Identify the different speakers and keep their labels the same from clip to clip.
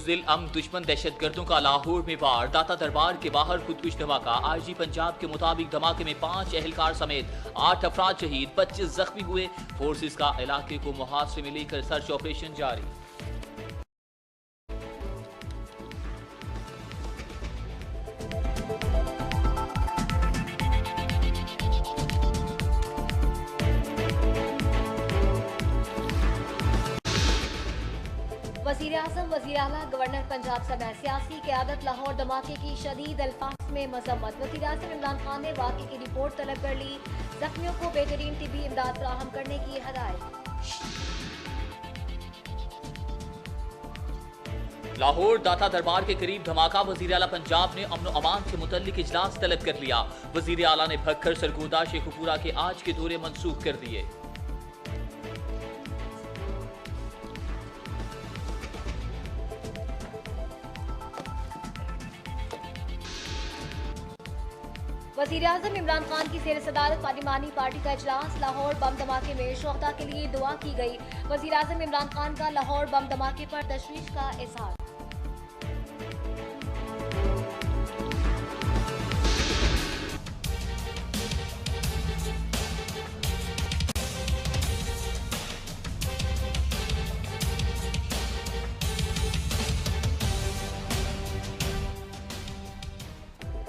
Speaker 1: बुज़दिल अम दुश्मन दहशतगर्दों का लाहौर में वार, दाता दरबार के बाहर खुदकुश धमाका। आईजी पंजाब के मुताबिक धमाके में 5 एहलकार समेत 8 अफराद शहीद, 25 जख्मी हुए। फोर्सेस का इलाके को मुहासरे में लेकर सर्च ऑपरेशन जारी।
Speaker 2: वज़ीर-ए-आज़म, वज़ीर-ए-आला, गवर्नर पंजाब समेत सियासी क़यादत लाहौर धमाके की शदीद अल्फाज में मजम्मत। वज़ीर-ए-आज़म इमरान खान ने वाक़े की रिपोर्ट तलब कर ली, जख्मियों को बेहतरीन तिब्बी इमदाद फराहम करने की हदायत।
Speaker 1: लाहौर दाता दरबार के करीब धमाका, वज़ीर आला पंजाब ने अमन अमान से मुतल्लिक इजलास तलब कर लिया। वज़ीर आला ने भक्खर सरगोदा शेखुपुरा के आज के दौरे मंसूख कर दिए।
Speaker 2: वज़ीर-ए-आज़म इमरान खान की ज़ेर सदारत पार्लिमानी पार्टी का इजलास। लाहौर बम धमाके में शुहदा के लिए दुआ की गई। वज़ीर-ए-आज़म इमरान खान का लाहौर बम धमाके पर तशवीश का इज़हार।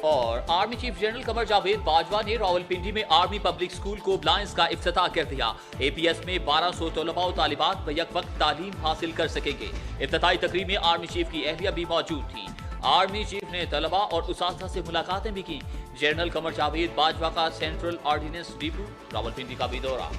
Speaker 1: और army chief general Qamar Javed Bajwa ने रावलपिंडी में आर्मी पब्लिक स्कूल को ब्लाइंस का इफ्तिताह कर दिया। एपीएस में 1200 तलबा और तालिबात बैक वक्त तालीम हासिल कर सकेंगे। इफ्तिताही तकरीब में आर्मी चीफ की अहलिया भी मौजूद थी। आर्मी चीफ ने तलबा और उस्ताद से मुलाकातें भी की। जनरल कमर जावेद बाजवा का सेंट्रल ऑर्डिनेंस डिपो रावलपिंडी का भी दौरा।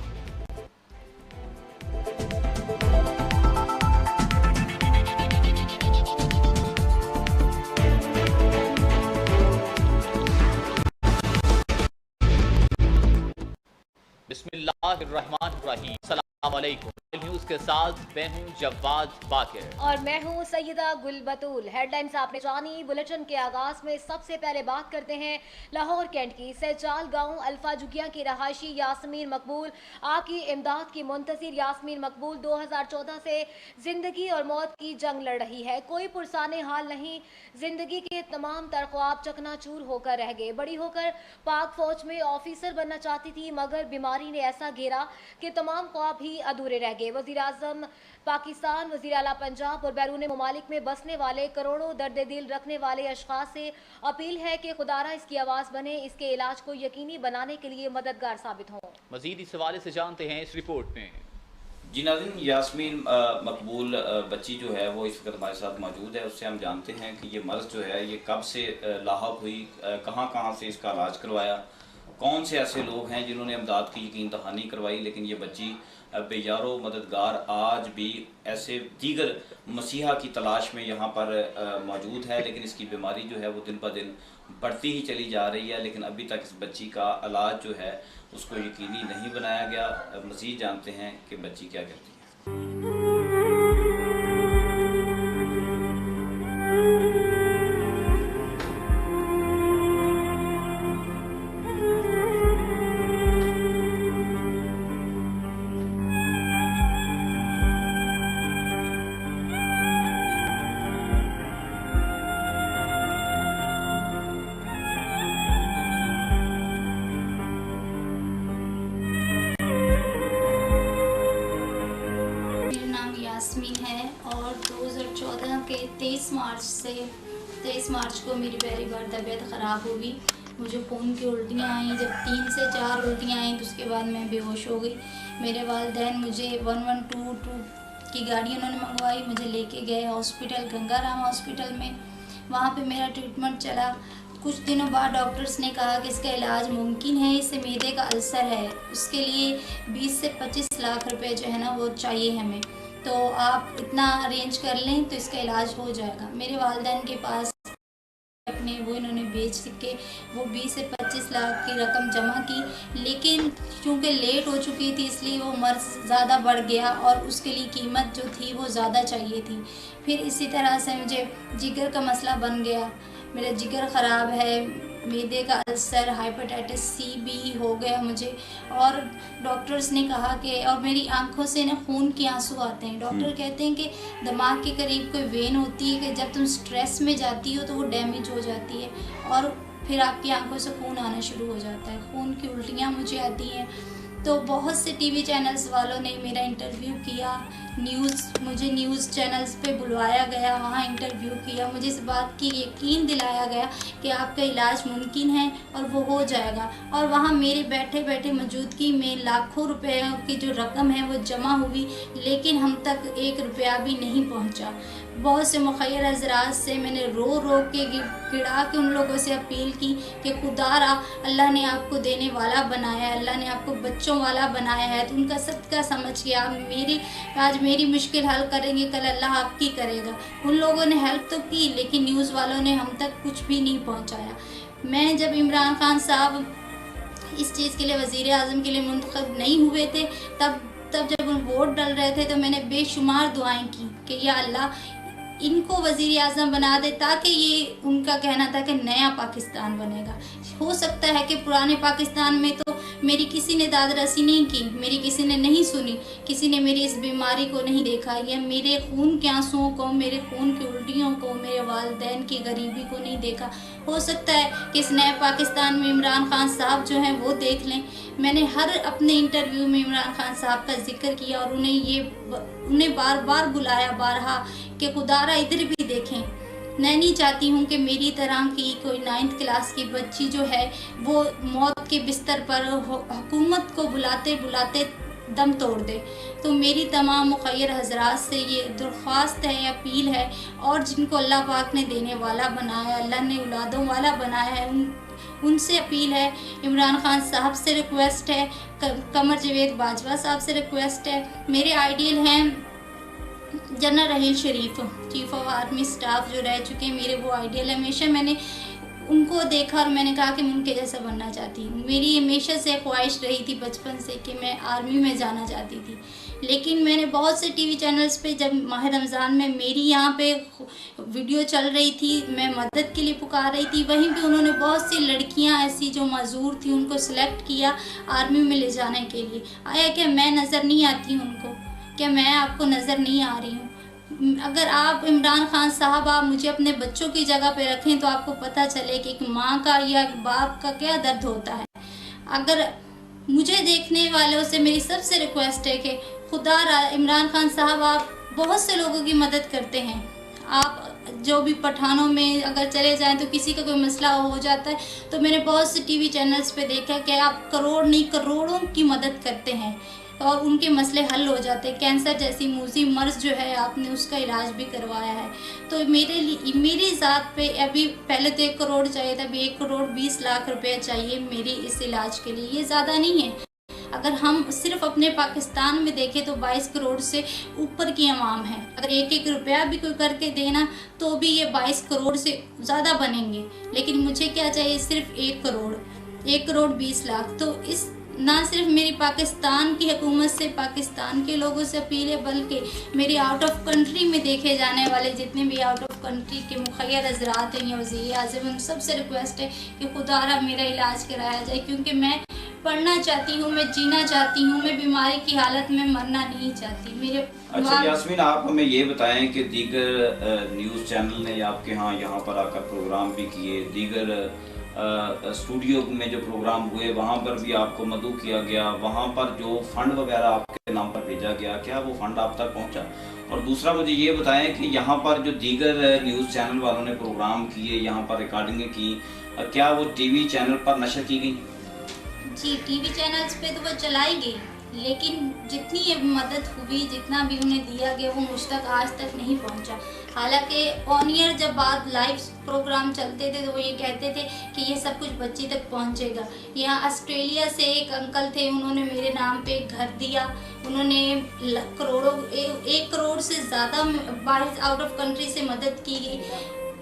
Speaker 1: बिस्मिल्लाहिर्रहमानिर्रहीम। अस्सलाम वालेकुम। न्यूज़ के साथ मैं हूं जवाद बाकिर
Speaker 2: और मैं हूं सैयदा गुलबतूल। हेडलाइंस आपने जानी। बुलेटिन के आगाज में सबसे पहले बात करते हैं लाहौर कैंट की। सैजाल गांव अल्फा जुगिया की रहायशी यास्मीन मकबूल, आपकी इमदाद की मुंतज़िर यास्मीन मकबूल 2014 से जिंदगी और मौत की जंग लड़ रही है। कोई पुरसाने हाल नहीं, जिंदगी के तमाम तर ख्वाब चकनाचूर होकर रह गए। बड़ी होकर पाक फौज में ऑफिसर बनना चाहती थी, मगर बीमारी ने ऐसा घेरा कि तमाम ख्वाब ही अधूरे रह गए। वज़ीर-ए-आज़म पाकिस्तान, वज़ीर आला पंजाब और बैरून ममालिक में बसने वाले करोड़ों दर्द दिल रखने वाले अशख़ास से अपील है कि खुदारा इसकी आवाज़ बने, इसके इलाज को यकीनी बनाने के लिए मददगार साबित हों।
Speaker 1: मज़ीद इस हवाले से जानते हैं इस रिपोर्ट में।
Speaker 3: जी नाज़रीन, यास्मीन मकबूल बच्ची जो है वो इस वक्त हमारे साथ मौजूद है। उससे हम जानते हैं कि ये मर्ज़ जो है ये कब से लाहक हुई, कहाँ कहाँ से इसका इलाज करवाया, कौन से ऐसे लोग हैं जिन्होंने इमदाद की यकीन दहानी करवाई। लेकिन ये बच्ची बेयारो मददगार आज भी ऐसे दीगर मसीहा की तलाश में यहाँ पर मौजूद है। लेकिन इसकी बीमारी जो है वो दिन ब दिन बढ़ती ही चली जा रही है। लेकिन अभी तक इस बच्ची का इलाज जो है उसको यकीनी नहीं बनाया गया। मज़ीद जानते हैं कि बच्ची क्या करती है।
Speaker 4: यास्मीन है और 2014 के 23 मार्च को मेरी पहली बार तबीयत ख़राब हुई। मुझे खून की उल्टियाँ आई। जब 3 से 4 उल्टियाँ आई तो उसके बाद मैं बेहोश हो गई। मेरे वालिदैन मुझे 1122 की गाड़ी उन्होंने मंगवाई, मुझे लेके गए हॉस्पिटल, गंगाराम हॉस्पिटल में। वहाँ पे मेरा ट्रीटमेंट चला। कुछ दिनों बाद डॉक्टर्स ने कहा कि इसका इलाज मुमकिन है, इसे मैदे का अल्सर है, उसके लिए 20 से 25 लाख रुपए जो है ना वो चाहिए हमें, तो आप इतना अरेंज कर लें तो इसका इलाज हो जाएगा। मेरे वालिदैन के पास अपने वो इन्होंने बेच के वो 20 से 25 लाख की रकम जमा की। लेकिन चूँकि लेट हो चुकी थी इसलिए वो मर्ज़ ज़्यादा बढ़ गया और उसके लिए कीमत जो थी वो ज़्यादा चाहिए थी। फिर इसी तरह से मुझे जिगर का मसला बन गया। मेरा जिगर ख़राब है, मैदे का अल्सर, हेपेटाइटिस सी भी हो गया मुझे। और डॉक्टर्स ने कहा कि, और मेरी आंखों से ना खून के आंसू आते हैं। डॉक्टर कहते हैं कि दिमाग के करीब कोई वेन होती है कि जब तुम स्ट्रेस में जाती हो तो वो डैमेज हो जाती है और फिर आपकी आंखों से खून आना शुरू हो जाता है। खून की उल्टियाँ मुझे आती हैं। तो बहुत से टीवी चैनल्स वालों ने मेरा इंटरव्यू किया, मुझे न्यूज़ चैनल्स पे बुलवाया गया, वहाँ इंटरव्यू किया, मुझे इस बात की यकीन दिलाया गया कि आपका इलाज मुमकिन है और वो हो जाएगा। और वहाँ मेरे बैठे बैठे मौजूदगी में लाखों रुपए की जो रकम है वो जमा हुई, लेकिन हम तक 1 रुपया भी नहीं पहुँचा। बहुत से मुखैर हजरात से मैंने रो रो के गिड़ा के उन लोगों से अपील की कि खुदारा अल्लाह ने आपको देने वाला बनाया है, अल्लाह ने आपको बच्चों वाला बनाया है, तो उनका सदका समझ के आप आज मेरी मुश्किल हल करेंगे, कल अल्लाह आपकी करेगा। उन लोगों ने हेल्प तो की, लेकिन न्यूज़ वालों ने हम तक कुछ भी नहीं पहुँचाया। मैं जब इमरान खान साहब इस चीज़ के लिए वज़ीर आज़म के लिए मुंतखब नहीं हुए थे, तब जब उन वोट डल रहे थे तो मैंने बेशुमार दुआएं की कि या अल्लाह इनको वज़ीर आज़म बना दे, ताकि ये उनका कहना था कि नया पाकिस्तान बनेगा। हो सकता है कि पुराने पाकिस्तान में तो मेरी किसी ने दादरसी नहीं की, मेरी किसी ने नहीं सुनी, किसी ने मेरी इस बीमारी को नहीं देखा, या मेरे खून के आंसुओं को, मेरे खून की उल्टियों को, मेरे वालिदैन की गरीबी को नहीं देखा। हो सकता है कि इस नए पाकिस्तान में इमरान खान साहब जो हैं वो देख लें। मैंने हर अपने इंटरव्यू में इमरान खान साहब का जिक्र किया और उन्हें बार बार बुलाया बारहा कि खुदारा इधर भी देखें। मैं नहीं चाहती हूँ कि मेरी तरह की कोई 9th क्लास की बच्ची जो है वो मौत के बिस्तर पर हुकूमत को बुलाते बुलाते दम तोड़ दे। तो मेरी तमाम मुखैर हजरात से ये दरख्वास्त है, अपील है, और जिनको अल्लाह पाक ने देने वाला बनाया, अल्लाह ने औलादों वाला बनाया है, उनसे अपील है, इमरान खान साहब से रिक्वेस्ट है, कमर जावेद बाजवा साहब से रिक्वेस्ट है। मेरे आइडियल हैं general Raheel Sharif, chief of army staff जो रह चुके हैं, मेरे वो आइडियल है। हमेशा मैंने उनको देखा और मैंने कहा कि मैं उनके जैसा बनना चाहती हूँ। मेरी हमेशा से ख्वाहिश रही थी बचपन से कि मैं आर्मी में जाना चाहती थी। लेकिन मैंने बहुत से टीवी चैनल्स पे, जब माह रमज़ान में मेरी यहाँ पे वीडियो चल रही थी, मैं मदद के लिए पुकार रही थी, वहीं पे उन्होंने बहुत सी लड़कियाँ ऐसी जो मज़दूर थी उनको सिलेक्ट किया आर्मी में ले जाने के लिए। आया क्या मैं नज़र नहीं आती हूँ उनको? क्या मैं आपको नज़र नहीं आ रही हूँ? अगर आप इमरान खान साहब आप मुझे अपने बच्चों की जगह पे रखें तो आपको पता चले कि एक माँ का या एक बाप का क्या दर्द होता है। अगर मुझे देखने वालों से मेरी सबसे रिक्वेस्ट है कि खुदा इमरान खान साहब आप बहुत से लोगों की मदद करते हैं। आप जो भी पठानों में अगर चले जाएं तो किसी का कोई मसला हो जाता है, तो मैंने बहुत से टीवी चैनल्स पे देखा कि आप करोड़ नहीं करोड़ों की मदद करते हैं और उनके मसले हल हो जाते हैं। कैंसर जैसी मूजी मर्ज जो है आपने उसका इलाज भी करवाया है। तो मेरी ज़ात पे अभी पहले तो 1 करोड़ चाहिए था, अभी 1 करोड़ 20 लाख रुपए चाहिए मेरी इस इलाज के लिए। ये ज़्यादा नहीं है। अगर हम सिर्फ अपने पाकिस्तान में देखें तो 22 करोड़ से ऊपर की आवाम है। अगर 1-1 रुपया भी कोई करके देना तो भी ये 22 करोड़ से ज़्यादा बनेंगे। लेकिन मुझे क्या चाहिए? सिर्फ 1 करोड़, 1 करोड़ 20 लाख। तो इस ना सिर्फ मेरी पाकिस्तान की हुकूमत से, पाकिस्तान के लोगों से अपील है, बल्कि मेरे आउट ऑफ कंट्री में देखे जाने वाले जितने भी आउट ऑफ कंट्री के मुखैर हजरात हैं या वज़ीर आज़म, उन सबसे रिक्वेस्ट है कि खुदारा मेरा इलाज कराया जाए, क्योंकि मैं पढ़ना चाहती हूँ, मैं जीना चाहती हूँ, मैं बीमारी की हालत में मरना नहीं चाहती। मेरे
Speaker 3: अच्छा यास्मीन, आप हमें ये बताएं कि दीगर न्यूज़ चैनल ने आपके यहाँ पर आकर प्रोग्राम भी किए, दीगर स्टूडियो में जो प्रोग्राम हुए वहाँ पर भी आपको मदऊ किया गया, वहाँ पर जो फंड वगैरह आपके नाम पर भेजा गया, क्या वो फंड आप तक पहुँचा? और दूसरा मुझे ये बताएं कि यहाँ पर जो दीगर न्यूज़ चैनल वालों ने प्रोग्राम किए, यहाँ पर रिकॉर्डिंगें की, क्या वो टीवी चैनल पर नशर की गई?
Speaker 4: जी, टीवी चैनल्स पे तो वो चलाई गई, लेकिन जितनी मदद हुई, जितना भी उन्हें दिया गया, वो मुझ तक आज तक नहीं पहुंचा। हालांकि ऑन ईयर जब बात लाइव प्रोग्राम चलते थे तो वो ये कहते थे कि ये सब कुछ बच्ची तक पहुंचेगा। यहाँ ऑस्ट्रेलिया से एक अंकल थे, उन्होंने मेरे नाम पे एक घर दिया, उन्होंने करोड़ों 1 करोड़ से ज़्यादा बाहर आउट ऑफ कंट्री से मदद की गई।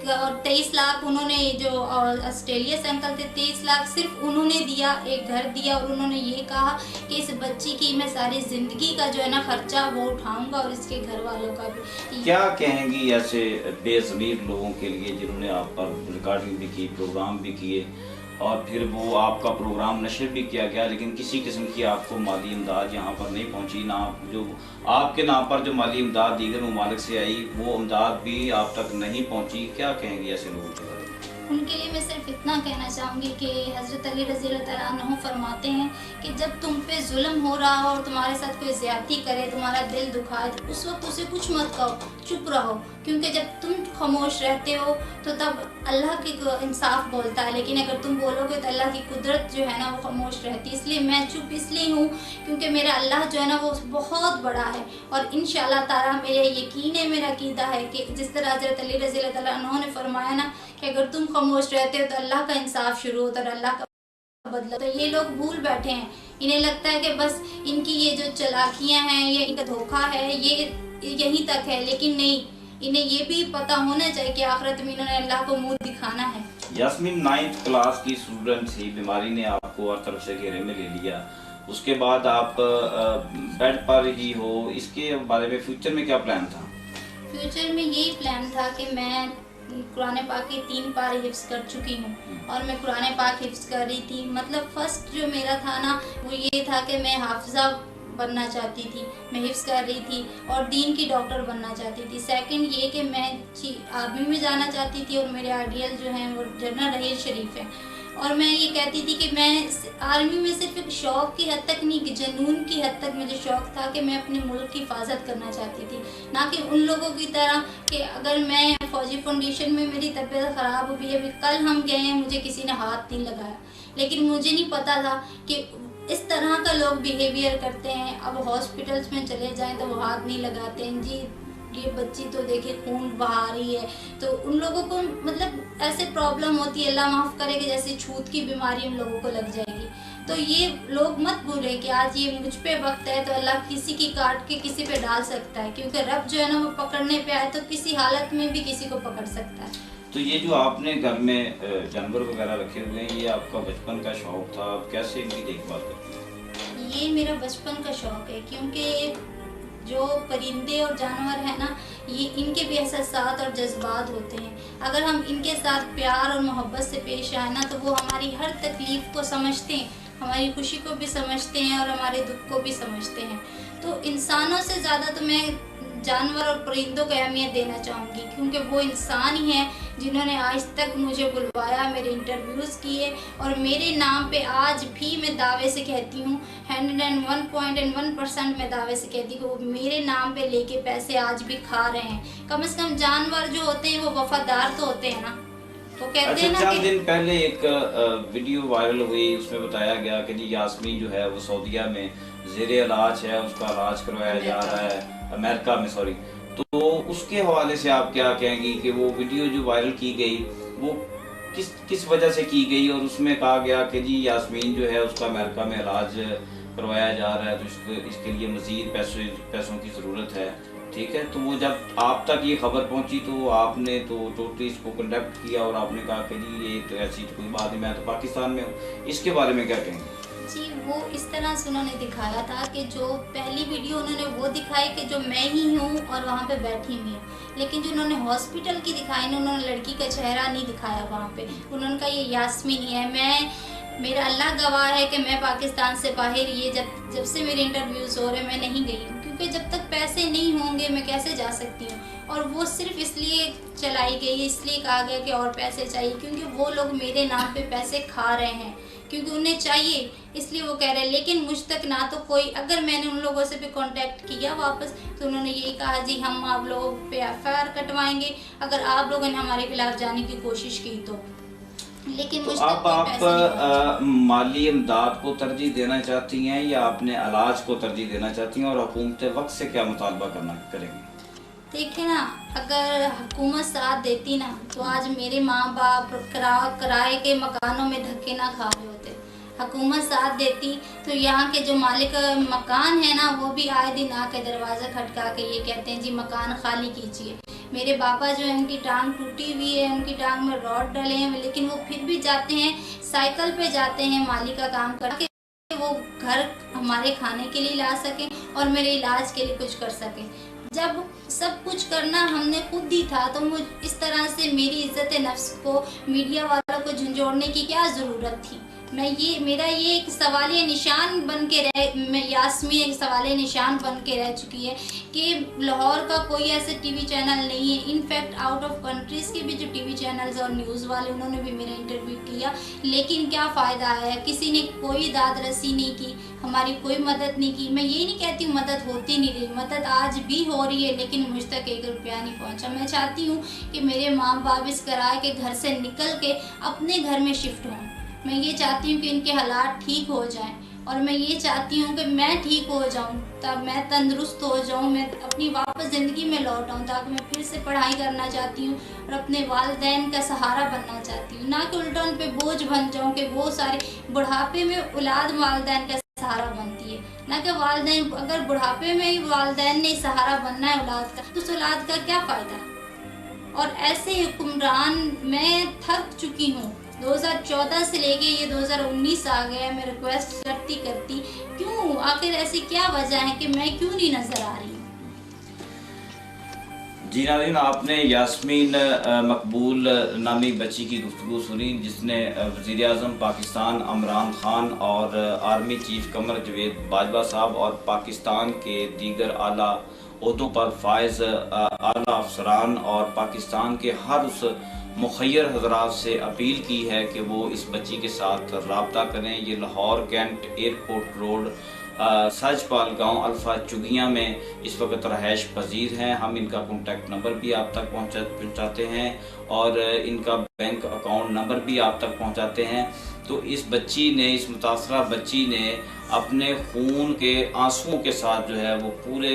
Speaker 4: और 23 लाख उन्होंने, जो ऑस्ट्रेलिया से अंकल थे, 23 लाख सिर्फ उन्होंने दिया, एक घर दिया, और उन्होंने ये कहा कि इस बच्ची की मैं सारी ज़िंदगी का जो है ना खर्चा वो उठाऊंगा और इसके घर वालों का भी।
Speaker 3: क्या कहेंगी ऐसे बेज़मीर लोगों के लिए जिन्होंने आप पर रिकॉर्डिंग भी की, प्रोग्राम भी किए और फिर वो आपका प्रोग्राम नशर भी किया गया, लेकिन किसी किस्म की आपको माली इमदाद यहाँ पर नहीं पहुँची, ना जो आपके नाम पर जो माली इमदाद दीगर ममालिक से आई वो इमदाद भी आप तक नहीं पहुँची? क्या कहेंगी ऐसे लोगों के बारे में?
Speaker 4: उनके लिए मैं सिर्फ इतना कहना चाहूँगी कि हज़रत अली रज़ी अल्लाह तआला अन्हु फरमाते हैं कि जब तुम पे जुल्म हो रहा हो और तुम्हारे साथ कोई ज़्यादती करे, तुम्हारा दिल दुखाए, तो उस वक्त उसे कुछ मत कहो, चुप रहो, क्योंकि जब तुम खामोश रहते हो तो तब अल्लाह की इंसाफ बोलता है, लेकिन अगर तुम बोलोगे तो अल्लाह की कुदरत जो है ना वो खामोश रहती है। इसलिए मैं चुप इसलिए हूँ क्योंकि मेरा अल्लाह जो है ना वो बहुत बड़ा है, और इंशाअल्लाह ताला मेरा यकीन है, मेरा अकीदा है कि जिस तरह हज़रत अली रज़ी अल्लाह तआला अन्हु ने फरमाया ना कि अगर तुम खामोश रहते हो तो अल्लाह का इंसाफ शुरू होता है और अल्लाह का बदला। तो ये लोग भूल बैठे हैं, इन्हें लगता है कि बस इनकी ये जो चालाकियाँ हैं, ये इनका धोखा है, ये यहीं तक है, लेकिन नहीं, इन्हें ये भी पता होना चाहिए कि आखिरत में इन्होंने अल्लाह को मुंह दिखाना है।
Speaker 3: यास्मीन 9th क्लास की स्टूडेंट थी, बीमारी ने आपको हर तरफ से घेरे में ले लिया, उसके बाद आप बेड पर ही हो, इसके बारे में फ्यूचर में क्या प्लान था?
Speaker 4: फ्यूचर में यही प्लान था कि मैं कुरान पाक की 3 पारे हिफ्ज़ कर चुकी हूँ और मैं कुरान पाक हिफ्ज़ कर रही थी। मतलब फर्स्ट जो मेरा था ना वो ये था कि मैं हाफिज़ा बनना चाहती थी, मैं हिफ्ज़ कर रही थी और दीन की डॉक्टर बनना चाहती थी। सेकंड ये कि मैं आर्मी में जाना चाहती थी और मेरे आइडियल जो हैं वो जनरल रहील शरीफ है, और मैं ये कहती थी कि मैं आर्मी में सिर्फ एक शौक़ की हद तक नहीं कि जुनून की हद तक मुझे शौक़ था कि मैं अपने मुल्क की हिफाजत करना चाहती थी, ना कि उन लोगों की तरह कि अगर मैं फ़ौजी फाउंडेशन में मेरी तबीयत ख़राब हो गई, अभी कल हम गए हैं, मुझे किसी ने हाथ नहीं लगाया, लेकिन मुझे नहीं पता था कि इस तरह का लोग बिहेवियर करते हैं। अब हॉस्पिटल्स में चले जाएं तो वो हाथ नहीं लगाते हैं, जी ये बच्ची तो देखिए खून बहा रही है, तो उन लोगों को मतलब ऐसे प्रॉब्लम होती है, अल्लाह माफ़ करे कि जैसे छूत की बीमारी उन लोगों को लग जाएगी। तो ये लोग मत भूलें कि आज ये मुझ पे वक्त है तो अल्लाह किसी की काट के किसी पे डाल सकता है, क्योंकि रब जो है ना वो पकड़ने पे आए तो किसी हालत में भी किसी को पकड़ सकता है।
Speaker 3: तो ये जो आपने घर में जानवर वगैरह रखे हुए हैं, ये आपका बचपन का शौक़ था, आप कैसे इनकी देखभाल करते हैं?
Speaker 4: ये मेरा बचपन का शौक़ है, क्योंकि जो परिंदे और जानवर हैं ना, ये इनके भी एहसासात और जज्बात होते हैं। अगर हम इनके साथ प्यार और मोहब्बत से पेश आए ना तो वो हमारी हर तकलीफ़ को समझते हैं, हमारी खुशी को भी समझते हैं और हमारे दुख को भी समझते हैं। तो इंसानों से ज़्यादा तो मैं जानवर और परिंदों को अहमियत देना चाहूँगी, क्योंकि वो इंसान ही हैं जिन्होंने आज तक मुझे बुलवाया, मेरे इंटरव्यूज़ किए, और मेरे नाम पे आज भी मैं दावे से कहती हूँ 101.1% मैं दावे से कहती हूँ कि वो मेरे नाम पे लेके पैसे आज भी खा रहे हैं। कम से कम जानवर जो होते हैं वो वफादार तो होते हैं ना, वो कहते हैं ना।
Speaker 3: चंद दिन पहले एक वीडियो वायरल हुई, उसमें बताया गया कि जी यास्मीन जो है वो सऊदीया में ज़ेरे इलाज है, उसका इलाज करवाया जा रहा है, अमेरिका में, सॉरी। तो उसके हवाले से आप क्या कहेंगी कि वो वीडियो जो वायरल की गई वो किस वजह से की गई, और उसमें कहा गया कि जी यास्मीन जो है उसका अमेरिका में इलाज करवाया जा रहा है, तो इसके लिए मज़ीद पैसों की ज़रूरत है, ठीक है। तो वो जब आप तक ये खबर पहुंची तो आपने तो टोटली इसको कंडक्ट किया और आपने कहा कि जी ये तो ऐसी कोई बात नहीं, मैं तो पाकिस्तान में हूँ। इसके बारे में क्या कहेंगे?
Speaker 4: जी, वो इस तरह से उन्होंने दिखाया था कि जो पहली वीडियो उन्होंने वो दिखाई कि जो मैं ही हूँ और वहाँ पे बैठी हुई हूँ, लेकिन जो उन्होंने हॉस्पिटल की दिखाई ना, उन्होंने लड़की का चेहरा नहीं दिखाया वहाँ पे। उन्होंने कहा ये यास्मीन ही है। मेरा अल्लाह गवाह है कि मैं पाकिस्तान से बाहर ये जब से मेरे इंटरव्यूज़ हो रहे मैं नहीं गई हूँ, क्योंकि जब तक पैसे नहीं होंगे मैं कैसे जा सकती हूँ। और वो सिर्फ इसलिए चलाई गई, इसलिए कहा गया कि और पैसे चाहिए, क्योंकि वो लोग मेरे नाम पे पैसे खा रहे हैं, क्योंकि उन्हें चाहिए इसलिए वो कह रहे हैं। लेकिन मुझ तक ना तो कोई, अगर मैंने उन लोगों से भी कांटेक्ट किया वापस तो उन्होंने यही कहा जी हम आप लोगों पे FIR कटवाएंगे अगर आप लोगों ने हमारे खिलाफ जाने की कोशिश की तो। लेकिन मुझ तक कोई पैसे नहीं पहुंचे।
Speaker 3: माली इमदाद को तरजीह देना चाहती हैं या अपने इलाज को तरजीह देना चाहती हैं, और हुकूमत वक्त से क्या मुतालबा करेंगी?
Speaker 4: देखिए ना, अगर हुकूमत साथ देती ना तो आज मेरे माँ बाप किराए के मकानों में धक्के ना खा रहे होते। हुकूमत साथ देती तो यहाँ के जो मालिक मकान है ना वो भी आए दिन आके दरवाज़ा खटका के ये कहते हैं जी मकान खाली कीजिए। मेरे पापा जो है उनकी टांग टूटी हुई है, उनकी टांग में रॉड डले हैं, लेकिन वो फिर भी जाते हैं, साइकिल पे जाते हैं माली का काम करके, वो घर हमारे खाने के लिए ला सकें और मेरे इलाज के लिए कुछ कर सकें। जब सब कुछ करना हमने खुद ही था तो मुझ इस तरह से मेरी इज्जत नफ्स को मीडिया वालों को झंझोड़ने की क्या ज़रूरत थी। मेरा ये एक सवालिया निशान बन के यास्मीन एक सवालिया निशान बन के रह चुकी है कि लाहौर का कोई ऐसे टीवी चैनल नहीं है। इनफैक्ट आउट ऑफ कंट्रीज़ के भी जो टीवी चैनल्स और न्यूज़ वाले उन्होंने भी मेरा इंटरव्यू किया, लेकिन क्या फ़ायदा है, किसी ने कोई दाद रसी नहीं की, हमारी कोई मदद नहीं की। मैं ये नहीं कहती हूँ मदद होती नहीं रही, मदद आज भी हो रही है, लेकिन मुझ तक 1 रुपया नहीं पहुँचा। मैं चाहती हूँ कि मेरे माँ बाप इस किराए के घर से निकल के अपने घर में शिफ्ट हों। मैं ये चाहती हूँ कि इनके हालात ठीक हो जाएं और मैं ये चाहती हूँ कि मैं ठीक हो जाऊँ, तब मैं तंदुरुस्त हो जाऊँ, मैं अपनी वापस ज़िंदगी में लौट आऊँ, ताकि मैं फिर से पढ़ाई करना चाहती हूँ और अपने वालिदैन का सहारा बनना चाहती हूँ, ना कि उल्टा उन पे बोझ बन जाऊँ कि वो सारे बुढ़ापे में औलाद वालिदैन का सहारा बनती है, ना कि वालिदैन अगर बुढ़ापे में ही वालिदैन ने सहारा बनना है औलाद का, तो उस औलाद का क्या फ़ायदा। और ऐसे हुक्मरान मैं थक चुकी हूँ। 2014 से लेके ये 2019 आ गया, मैं रिक्वेस्ट करती क्यों, आखिर ऐसी क्या वजह है कि मैं क्यों नहीं नजर आ रही।
Speaker 3: जी नाज़रीन, आपने यास्मीन मकबूल नामी बच्ची की गुफ्तगू सुनी, जिसने वज़ीर आज़म पाकिस्तान इमरान खान और आर्मी चीफ कमर जवेद बाजवा साहब और पाकिस्तान के दीगर आला ओहदों पर फायज़ आला अफसरान और पाकिस्तान के हर उस मुखय्यर हजरात से अपील की है कि वो इस बच्ची के साथ रब्ता करें। ये लाहौर कैंट एयरपोर्ट रोड सजपाल गांव अल्फा चुगियाँ में इस वक्त रहायश पजीर हैं। हम इनका कॉन्टैक्ट नंबर भी आप तक पहुंचाते हैं और इनका बैंक अकाउंट नंबर भी आप तक पहुंचाते हैं। तो इस मुतासरा बच्ची ने अपने खून के आंसुओं के साथ जो है वो पूरे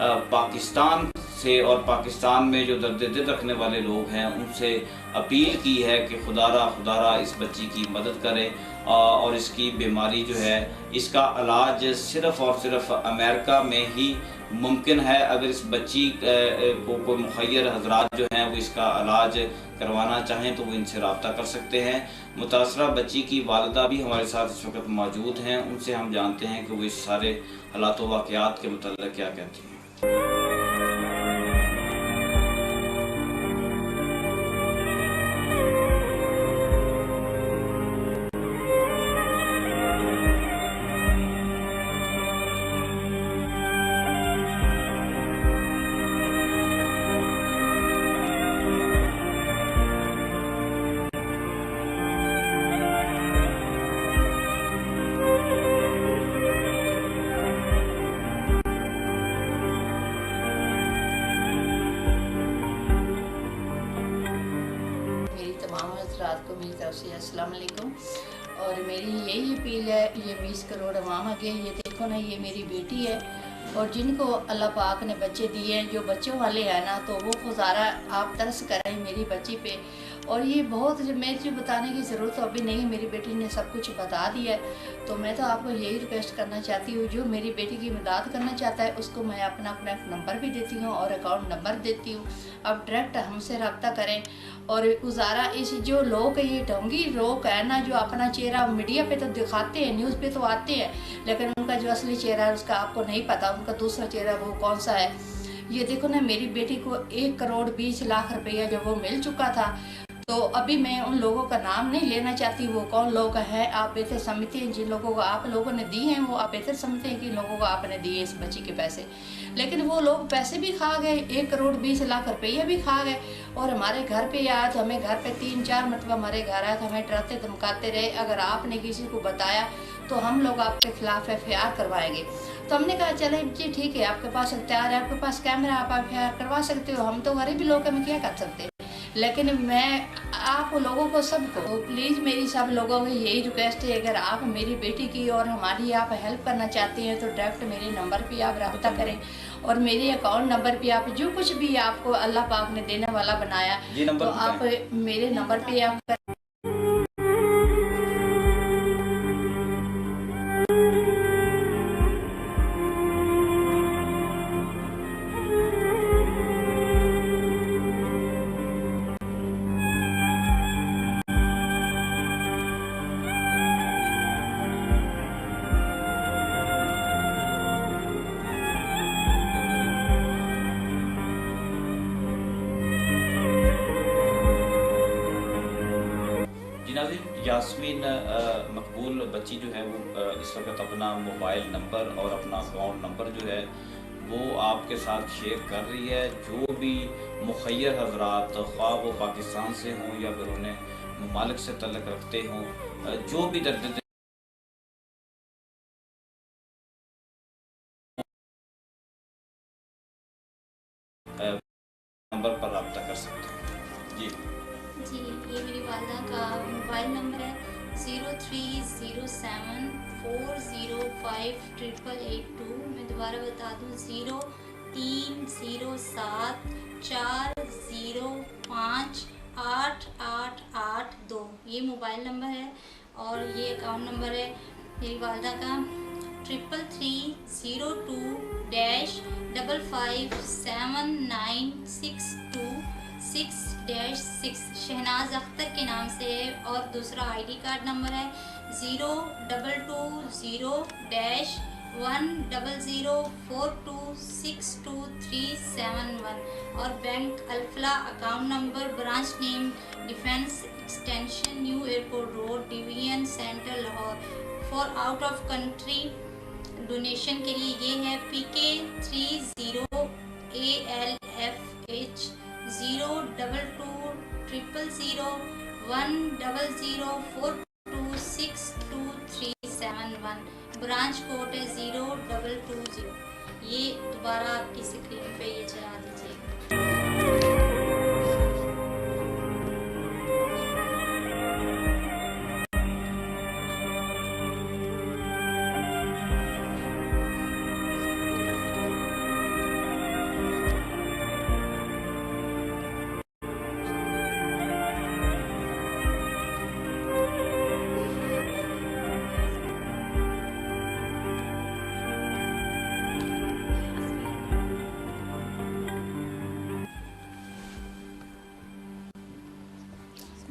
Speaker 3: पाकिस्तान से और पाकिस्तान में जो दर्द दिल रखने वाले लोग हैं उनसे अपील की है कि खुदारा इस बच्ची की मदद करें और इसकी बीमारी जो है इसका इलाज सिर्फ़ और सिर्फ अमेरिका में ही मुमकिन है। अगर इस बच्ची को कोई मुखय्यर हजरात जो हैं वो इसका इलाज करवाना चाहें तो वो इनसे रब्ता कर सकते हैं। मुतासरा बच्ची की वालिदा भी हमारे साथ इस वक्त मौजूद हैं, उनसे हम जानते हैं कि वो इस सारे हालात व वाक़यात के मुतल्लिक़ क्या कहती हैं।
Speaker 5: रात को मेरी तरफ से अस्सलाम वालेकुम। और मेरी यही अपील है, ये 20 करोड़ अवाम आगे, ये देखो ना, ये मेरी बेटी है और जिनको अल्लाह पाक ने बच्चे दिए हैं, जो बच्चों वाले हैं ना, तो वो गुजारा आप तरस करें मेरी बच्ची पे। और ये बहुत मेरी बताने की ज़रूरत तो अभी नहीं, मेरी बेटी ने सब कुछ बता दिया है। तो मैं तो आपको यही रिक्वेस्ट करना चाहती हूँ, जो मेरी बेटी की मदद करना चाहता है उसको मैं अपना नंबर भी देती हूँ और अकाउंट नंबर देती हूँ। अब डायरेक्ट हमसे रब्ता करें। और गुजारा इस जो लोग ये ढोंगी लोग है ना, जो अपना चेहरा मीडिया पे तो दिखाते हैं, न्यूज़ पे तो आते हैं, लेकिन उनका जो असली चेहरा है उसका आपको नहीं पता, उनका दूसरा चेहरा वो कौन सा है। ये देखो ना, मेरी बेटी को 1 करोड़ 20 लाख रुपया जब वो मिल चुका था, तो अभी मैं उन लोगों का नाम नहीं लेना चाहती, वो कौन लोग हैं, आप बेहतर समझते हैं। जिन लोगों को आप लोगों ने दी हैं वो आप बेहतर समझते हैं कि लोगों को आपने दिए इस बच्ची के पैसे, लेकिन वो लोग पैसे भी खा गए, 1 करोड़ 20 लाख रुपया भी खा गए। और हमारे घर पे आया तो हमें घर पे 3-4 मतलब हमारे घर आया तो हमें डराते धमकाते रहे, अगर आपने किसी को बताया तो हम लोग आपके खिलाफ FIR करवाएंगे। तो हमने कहा चले जी ठीक है, आपके पास अख्तियार है, आपके पास कैमरा, आप FIR करवा सकते हो, हम तो गरीब लोग हैं, हम क्या कर सकते हैं। लेकिन मैं आप लोगों को सबको तो प्लीज़ मेरी सब लोगों की यही रिक्वेस्ट है, अगर आप मेरी बेटी की और हमारी आप हेल्प करना चाहते हैं तो डायरेक्ट मेरे नंबर पे आप रब्ता करें और मेरे अकाउंट नंबर पे आप जो कुछ भी आपको अल्लाह पाक ने देने वाला बनाया तो आप मेरे नंबर पे आप करें।
Speaker 3: यास्मीन मकबूल बच्ची जो है वो इस वक्त अपना मोबाइल नंबर और अपना अकाउंट नंबर जो है वो आपके साथ शेयर कर रही है। जो भी मुखय्यर हजरात, ख्वाह वो पाकिस्तान से हों या बैरून ममालिक से तल्लुक़ रखते हों, जो भी दर्द नंबर पर रब्ता कर सकते हैं। जी
Speaker 4: जी, ये मेरी वालदा का मोबाइल नंबर है 0307405882। मैं दोबारा बता दूँ 0307405882। ये मोबाइल नंबर है और ये अकाउंट नंबर है मेरी वालदा का 333-02-5579626-6 शहनाज अख्तर के नाम से है। और दूसरा आईडी कार्ड नंबर है 0220-100426237 और bank Alfalah account number branch name defence extension new airport road division centre Lahore. For out of country donation के लिए ये है PK30ALFH 0222-100426237 ब्रांच कोड है 0220। ये दोबारा आपकी स्क्रीन पे ये चला दीजिए।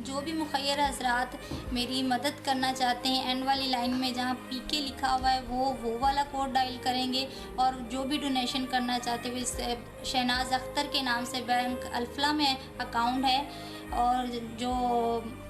Speaker 4: जो भी मुखय्यर हजरात मेरी मदद करना चाहते हैं, एंड वाली लाइन में जहाँ PK लिखा हुआ है वो वाला कोड डायल करेंगे। और जो भी डोनेशन करना चाहते हुए शहनाज अख्तर के नाम से बैंक अल्फला में अकाउंट है और जो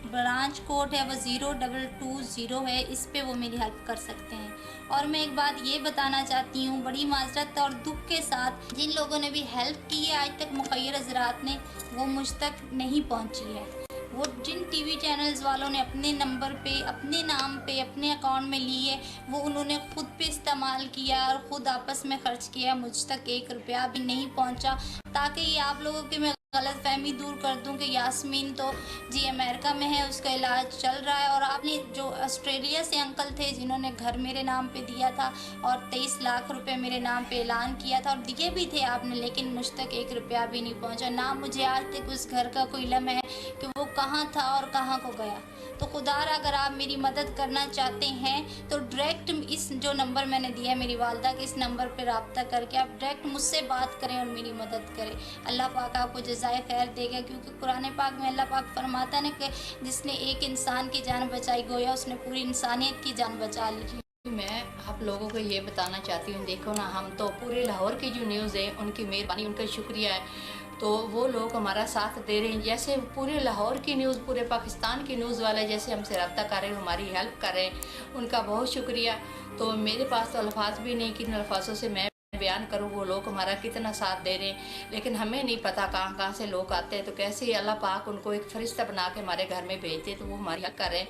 Speaker 4: ब्रांच कोड है वो 0220 है। इस पे वो मेरी हेल्प कर सकते हैं। और मैं एक बात ये बताना चाहती हूँ बड़ी माजरत और दुख के साथ, जिन लोगों ने भी हेल्प की है आज तक मुखय्यर हजरात ने, वो मुझ तक नहीं पहुँची है। वो जिन टीवी चैनल्स वालों ने अपने नंबर पे, अपने नाम पे, अपने अकाउंट में लिए, वो उन्होंने ख़ुद पे इस्तेमाल किया और ख़ुद आपस में ख़र्च किया। मुझ तक 1 रुपया भी नहीं पहुंचा। ताकि ये आप लोगों की मैं गलतफहमी दूर कर दूं कि यास्मीन तो जी अमेरिका में है, उसका इलाज चल रहा है। और आपने जो ऑस्ट्रेलिया से अंकल थे जिन्होंने घर मेरे नाम पे दिया था और 23 लाख रुपए मेरे नाम पे ऐलान किया था और दिए भी थे आपने, लेकिन मुझ तक 1 रुपया भी नहीं पहुंचा। ना मुझे आज तक उस घर का कोई इल्म है कि वो कहाँ था और कहाँ को गया। तो खुदारा अगर आप मेरी मदद करना चाहते हैं तो डायरेक्ट इस जो नंबर मैंने दिया है मेरी वालदा के, इस नंबर पर रब्ता करके आप डायरेक्ट मुझसे बात करें और मेरी मदद करें। अल्लाह पाक आपको जज़ाए खैर देगा, क्योंकि कुरान पाक में अल्लाह पाक फरमाता है ना कि जिसने एक इंसान की जान बचाई गोया उसने पूरी इंसानियत की जान बचा ली।
Speaker 5: मैं आप लोगों को ये बताना चाहती हूँ, देखो ना, हम तो पूरे लाहौर की जो न्यूज़ है उनकी मेहरबानी, उनका शुक्रिया है। तो वो लोग हमारा साथ दे रहे हैं। जैसे पूरे लाहौर की न्यूज़, पूरे पाकिस्तान की न्यूज़ वाले जैसे हमसे रब्ता कर रहे हैं, हमारी हेल्प कर रहे हैं, उनका बहुत शुक्रिया। तो मेरे पास तो अल्फाज भी नहीं कि इन अल्फाजों से मैं बयान करूँ वो लोग हमारा कितना साथ दे रहे हैं। लेकिन हमें नहीं पता कहाँ से लोग आते हैं। तो कैसे अल्लाह पाक उनको एक फरिश्ता बना के हमारे घर में भेजते, तो वो हमारी हेल्प कर रहे हैं।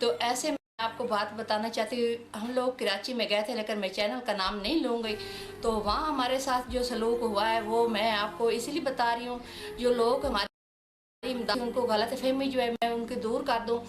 Speaker 5: तो ऐसे मैं आपको बात बताना चाहती हूँ, हम लोग कराची में गए थे, लेकिन मैं चैनल का नाम नहीं लूँगी। तो वहाँ हमारे साथ जो सलूक हुआ है वो मैं आपको इसलिए बता रही हूँ, जो लोग हमारे उनको गलत फहमी जो है मैं उनके दूर कर दूँ।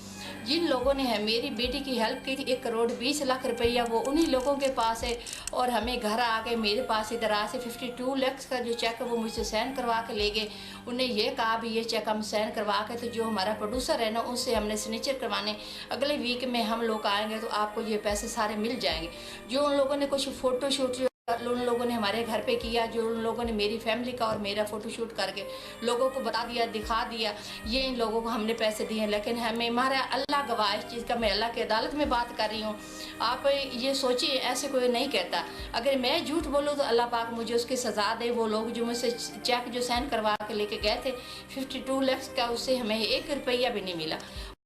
Speaker 5: जिन लोगों ने है मेरी बेटी की हेल्प की थी, 1,20,00,000 रुपया वो उन्हीं लोगों के पास है। और हमें घर आके मेरे पास इधर आ से 52 लाख का जो चेक है वो मुझसे साइन करवा के ले गए। उन्हें ये कहा भी ये चेक हम साइन करवा के, तो जो हमारा प्रोड्यूसर है ना उनसे हमने सिग्नेचर करवाने, अगले वीक में हम लोग आएंगे तो आपको ये पैसे सारे मिल जाएंगे। जो उन लोगों ने कुछ फ़ोटोशूट उन लोगों ने हमारे घर पे किया, जो उन लोगों ने मेरी फैमिली का और मेरा फ़ोटोशूट करके लोगों को बता दिया, दिखा दिया, ये इन लोगों को हमने पैसे दिए। लेकिन हमें हमारा अल्लाह गवाह इस चीज़ का, मैं अल्लाह की अदालत में बात कर रही हूँ। आप ये सोचिए, ऐसे कोई नहीं कहता। अगर मैं झूठ बोलूँ तो अल्लाह पाक मुझे उसकी सज़ा दे। वो लोग जो मुझसे चेक जो साइन करवा के लेके गए थे 52 लाख का, उससे हमें 1 रुपया भी नहीं मिला।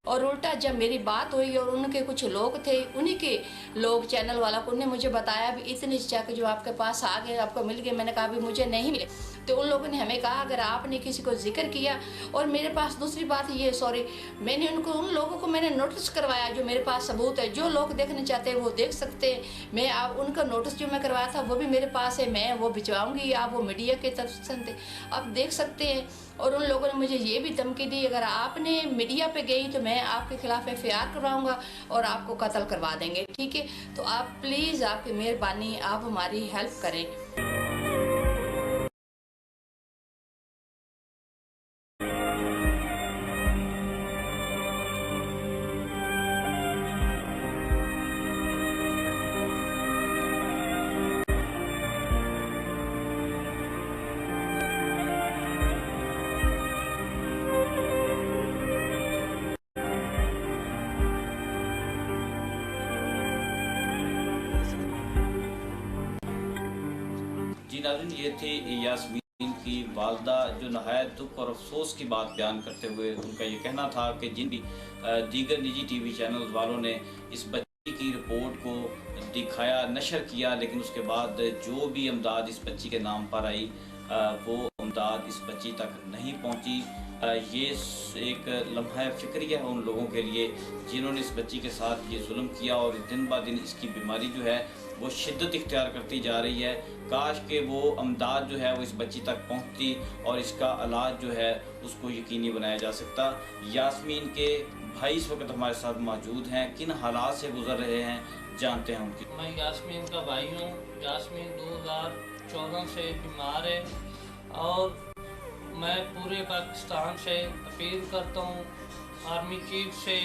Speaker 5: और उल्टा जब मेरी बात हुई और उनके कुछ लोग थे, उन्हीं के लोग चैनल वाला को, उन्होंने मुझे बताया भी इतने चेक जो आपके पास आ गए, आपको मिल गए। मैंने कहा भी मुझे नहीं मिले। तो उन लोगों ने हमें कहा अगर आपने किसी को जिक्र किया, और मेरे पास दूसरी बात ये, सॉरी, मैंने उन लोगों को मैंने नोटिस करवाया, जो मेरे पास सबूत है, जो लोग देखना चाहते हैं वो देख सकते हैं। मैं आप उनका नोटिस जो मैं करवाया था वो भी मेरे पास है, मैं वो भिजवाऊंगी, आप वो मीडिया के तरफ से आप देख सकते हैं। और उन लोगों ने मुझे ये भी धमकी दी अगर आपने मीडिया पे गई तो मैं आपके खिलाफ FIR करवाऊंगा और आपको कत्ल करवा देंगे, ठीक है। तो आप प्लीज़, आपकी मेहरबानी, आप हमारी हेल्प करें।
Speaker 3: जी नाज़रीन, ये थी यास्मीन की वालदा, जो नहायत दुख और अफसोस की बात बयान करते हुए उनका ये कहना था कि जिन भी दीगर निजी TV चैनल वालों ने इस बच्ची की रिपोर्ट को दिखाया, नशर किया, लेकिन उसके बाद जो भी इमदाद इस बच्ची के नाम पर आई वो इमदाद इस बच्ची तक नहीं पहुंची। ये एक लम्हा फ़िक्रिया है उन लोगों के लिए जिन्होंने इस बच्ची के साथ ये जुल्म किया, और दिन ब दिन इसकी बीमारी जो है वो शिद्दत इख्तियार करती जा रही है। काश के वो अमदाद जो है वो इस बच्ची तक पहुंचती और इसका इलाज जो है उसको यकीनी बनाया जा सकता। यास्मीन के भाई इस वक्त हमारे साथ मौजूद हैं, किन हालात से गुजर रहे हैं जानते हैं उनकी।
Speaker 6: मैं यास्मीन का भाई हूँ। यास्मीन 2014 से बीमार है और मैं पूरे पाकिस्तान से अपील करता हूँ आर्मी चीफ से,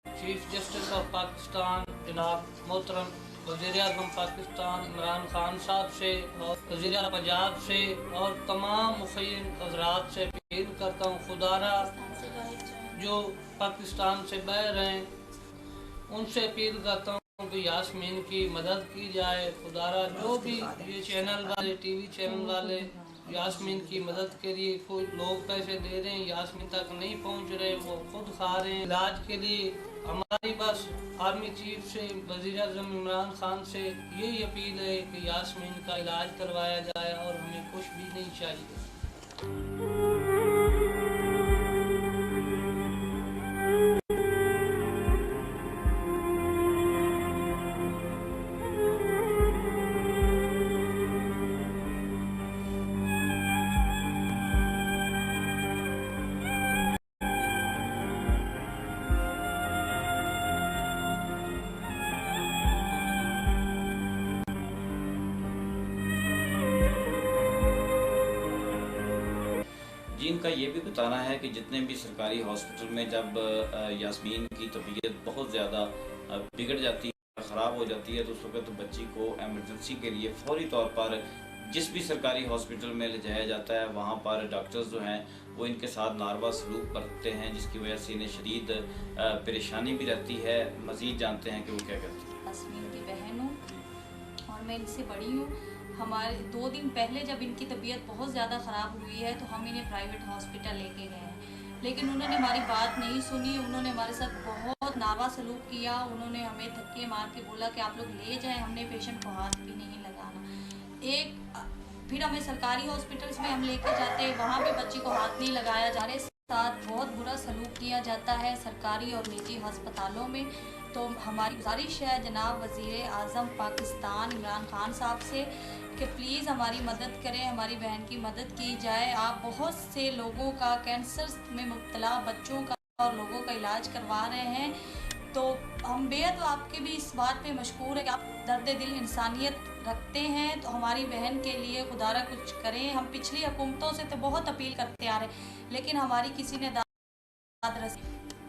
Speaker 6: चीफ जस्टिस ऑफ पाकिस्तान जनाब मोहतरम वज़ीर-ए-आज़म पाकिस्तान इमरान खान साहब से और वज़ीर पंजाब से और तमाम मुखियन हज़रात से अपील करता हूँ, खुदारा जो पाकिस्तान से बाहर हैं उनसे अपील करता हूँ कि यास्मीन की मदद की जाए। खुदारा जो भी ये चैनल वाले, TV चैनल वाले यास्मीन की मदद के लिए कोई लोग पैसे दे रहे हैं, यास्मीन तक नहीं पहुँच रहे, वो खुद खा रहे हैं इलाज के लिए। हमारी बस आर्मी चीफ से, वज़ीर-ए-आज़म इमरान खान से यही अपील है कि यास्मीन का इलाज करवाया जाए और हमें कुछ भी नहीं चाहिए।
Speaker 3: इनका ये भी बताना है कि जितने भी सरकारी हॉस्पिटल में जब यास्मीन की तबीयत बहुत ज़्यादा बिगड़ जाती है, ख़राब हो जाती है, तो उस वक्त बच्ची को एमरजेंसी के लिए फौरी तौर पर जिस भी सरकारी हॉस्पिटल में ले जाया जाता है वहाँ पर डॉक्टर्स जो हैं वो इनके साथ नारवा सलूक करते हैं, जिसकी वजह से इन्हें शदीद परेशानी भी रहती है। मज़ीद जानते हैं कि वो क्या कहते हैं।
Speaker 4: यास्मीन की बहन हूँ और मैं इनसे बड़ी हूँ। हमारे 2 दिन पहले जब इनकी तबीयत बहुत ज़्यादा ख़राब हुई है तो हम इन्हें प्राइवेट हॉस्पिटल लेके गए हैं, लेकिन उन्होंने हमारी बात नहीं सुनी। उन्होंने हमारे साथ बहुत नारवा सलूक किया। उन्होंने हमें धक्के मार के बोला कि आप लोग ले जाएं, हमने पेशेंट को हाथ भी नहीं लगाना। फिर हमें सरकारी हॉस्पिटल्स में हम लेके जाते हैं, वहाँ भी बच्ची को हाथ नहीं लगाया जा रहा। साथ बहुत बुरा सलूक किया जाता है सरकारी और निजी अस्पतालों में। तो हमारी गुजारिश है जनाब वज़ीर-ए-आज़म पाकिस्तान इमरान खान साहब से कि प्लीज़ हमारी मदद करें, हमारी बहन की मदद की जाए। आप बहुत से लोगों का, कैंसर में मुब्तला बच्चों का और लोगों का इलाज करवा रहे हैं, तो हम बेहद आपके भी इस बात पे मशकूर है कि आप दर्द दिल इंसानियत रखते हैं। तो हमारी बहन के लिए खुदारा कुछ करें। हम पिछली हुकूमतों से तो बहुत अपील करते आ रहे हैं, लेकिन हमारी किसी ने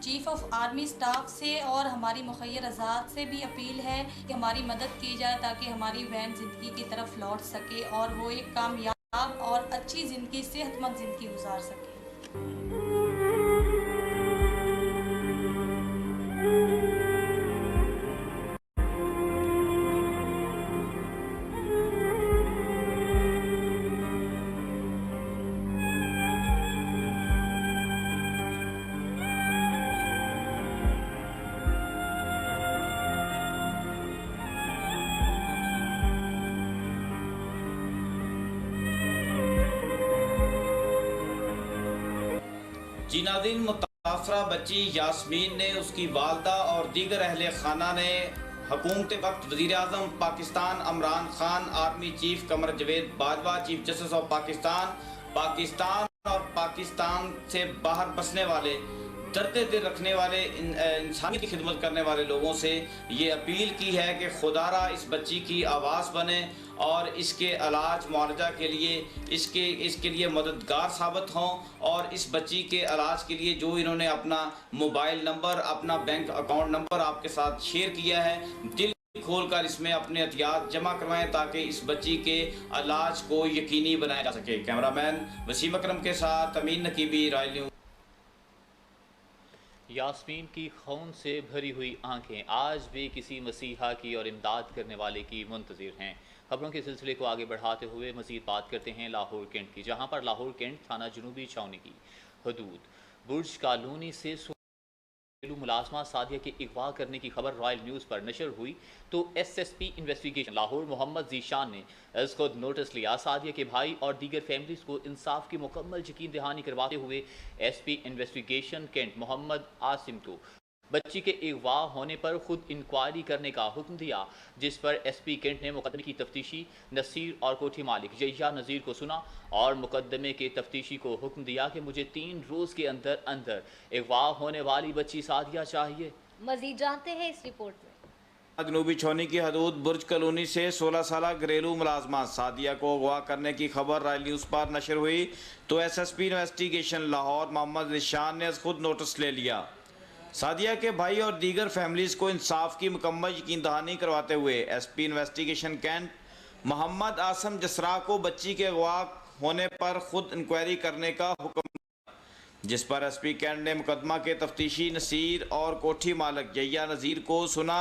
Speaker 4: चीफ ऑफ आर्मी स्टाफ से और हमारी मुखय्यर आज़ाद से भी अपील है कि हमारी मदद की जाए ताकि हमारी बहन ज़िंदगी की तरफ लौट सके और वो एक कामयाब और अच्छी ज़िंदगी, सेहतमंद ज़िंदगी गुजार सके।
Speaker 3: जी नाज़रीन, मुतासरा बच्ची यास्मीन ने उसकी वालदा और दीगर अहले खाना ने हुकूमत वक्त वज़ीर आज़म Pakistan Imran Khan, army chief Qamar Javed Bajwa, chief justice of Pakistan और पाकिस्तान से बाहर बसने वाले, दर्द दिल रखने वाले, इंसानियत की खिदमत करने वाले लोगों से ये अपील की है कि खुदारा इस बच्ची की आवाज़ बने और इसके इलाज मुआवजा के लिए इसके लिए मददगार साबित हों। और इस बच्ची के इलाज के लिए जो इन्होंने अपना मोबाइल नंबर, अपना बैंक अकाउंट नंबर आपके साथ शेयर किया है, दिल खोलकर इसमें अपने एहतियात जमा करवाएं ताकि इस बच्ची के इलाज को यकीनी बनाया जा सके। कैमरामैन वसीम अकरम के साथ अमीन नकीबी, रॉयल न्यूज़।
Speaker 1: यास्मीन की खून से भरी हुई आंखें आज भी किसी मसीहा की और इमदाद करने वाले की मुंतज़िर हैं। खबरों के सिलसिले को आगे बढ़ाते हुए मज़ीद बात करते हैं लाहौर कैंट की, जहां पर लाहौर कैंट थाना जनूबी छावनी की हदूद बुर्ज कॉलोनी से घरेलू मुलाजमा सादिया के अगवा करने की खबर रॉयल न्यूज़ पर नशर हुई तो SSP इन्वेस्टिगेशन लाहौर मोहम्मद जीशान ने इसको नोटिस लिया। सादिया के भाई और दीगर फैमिलीज को इंसाफ की मुकम्मल यकीन दहानी करवाते हुए SP investigation cantt Mohammad Asim को बच्ची के अगवा होने पर खुद इंक्वायरी करने का हुक्म दिया, जिस पर SP कैंट ने मुकदमे की तफ्तीशी नसीर और कोठी मालिक यहिया नज़ीर को सुना और मुकदमे के तफ्तीशी को हुक्म दिया कि मुझे 3 रोज़ के अंदर अंदर अगवा होने वाली बच्ची सादिया चाहिए।
Speaker 2: मजीद जानते हैं इस रिपोर्ट में।
Speaker 3: जनूबी छावनी की हदूद बुर्ज कॉलोनी से 16 साल घरेलू मुलाजमा सादिया को अगवा करने की खबर रॉयल न्यूज़ पर नशर हुई तो SSP इन्वेस्टिगेशन लाहौर मोहम्मद निशान ने खुद नोटिस ले लिया। सादिया के भाई और दीगर फैमिलीज़ को इंसाफ की मुकम्मल यकीन दहानी करवाते हुए SP investigation cantt Mohammad Asam Jasra को बच्ची के अगवा होने पर खुद इंक्वायरी करने का हुक्म दिया, जिस पर SP कैंट ने मुकदमा के तफ्तीशी नसीर और कोठी मालिक यहिया नज़ीर को सुना।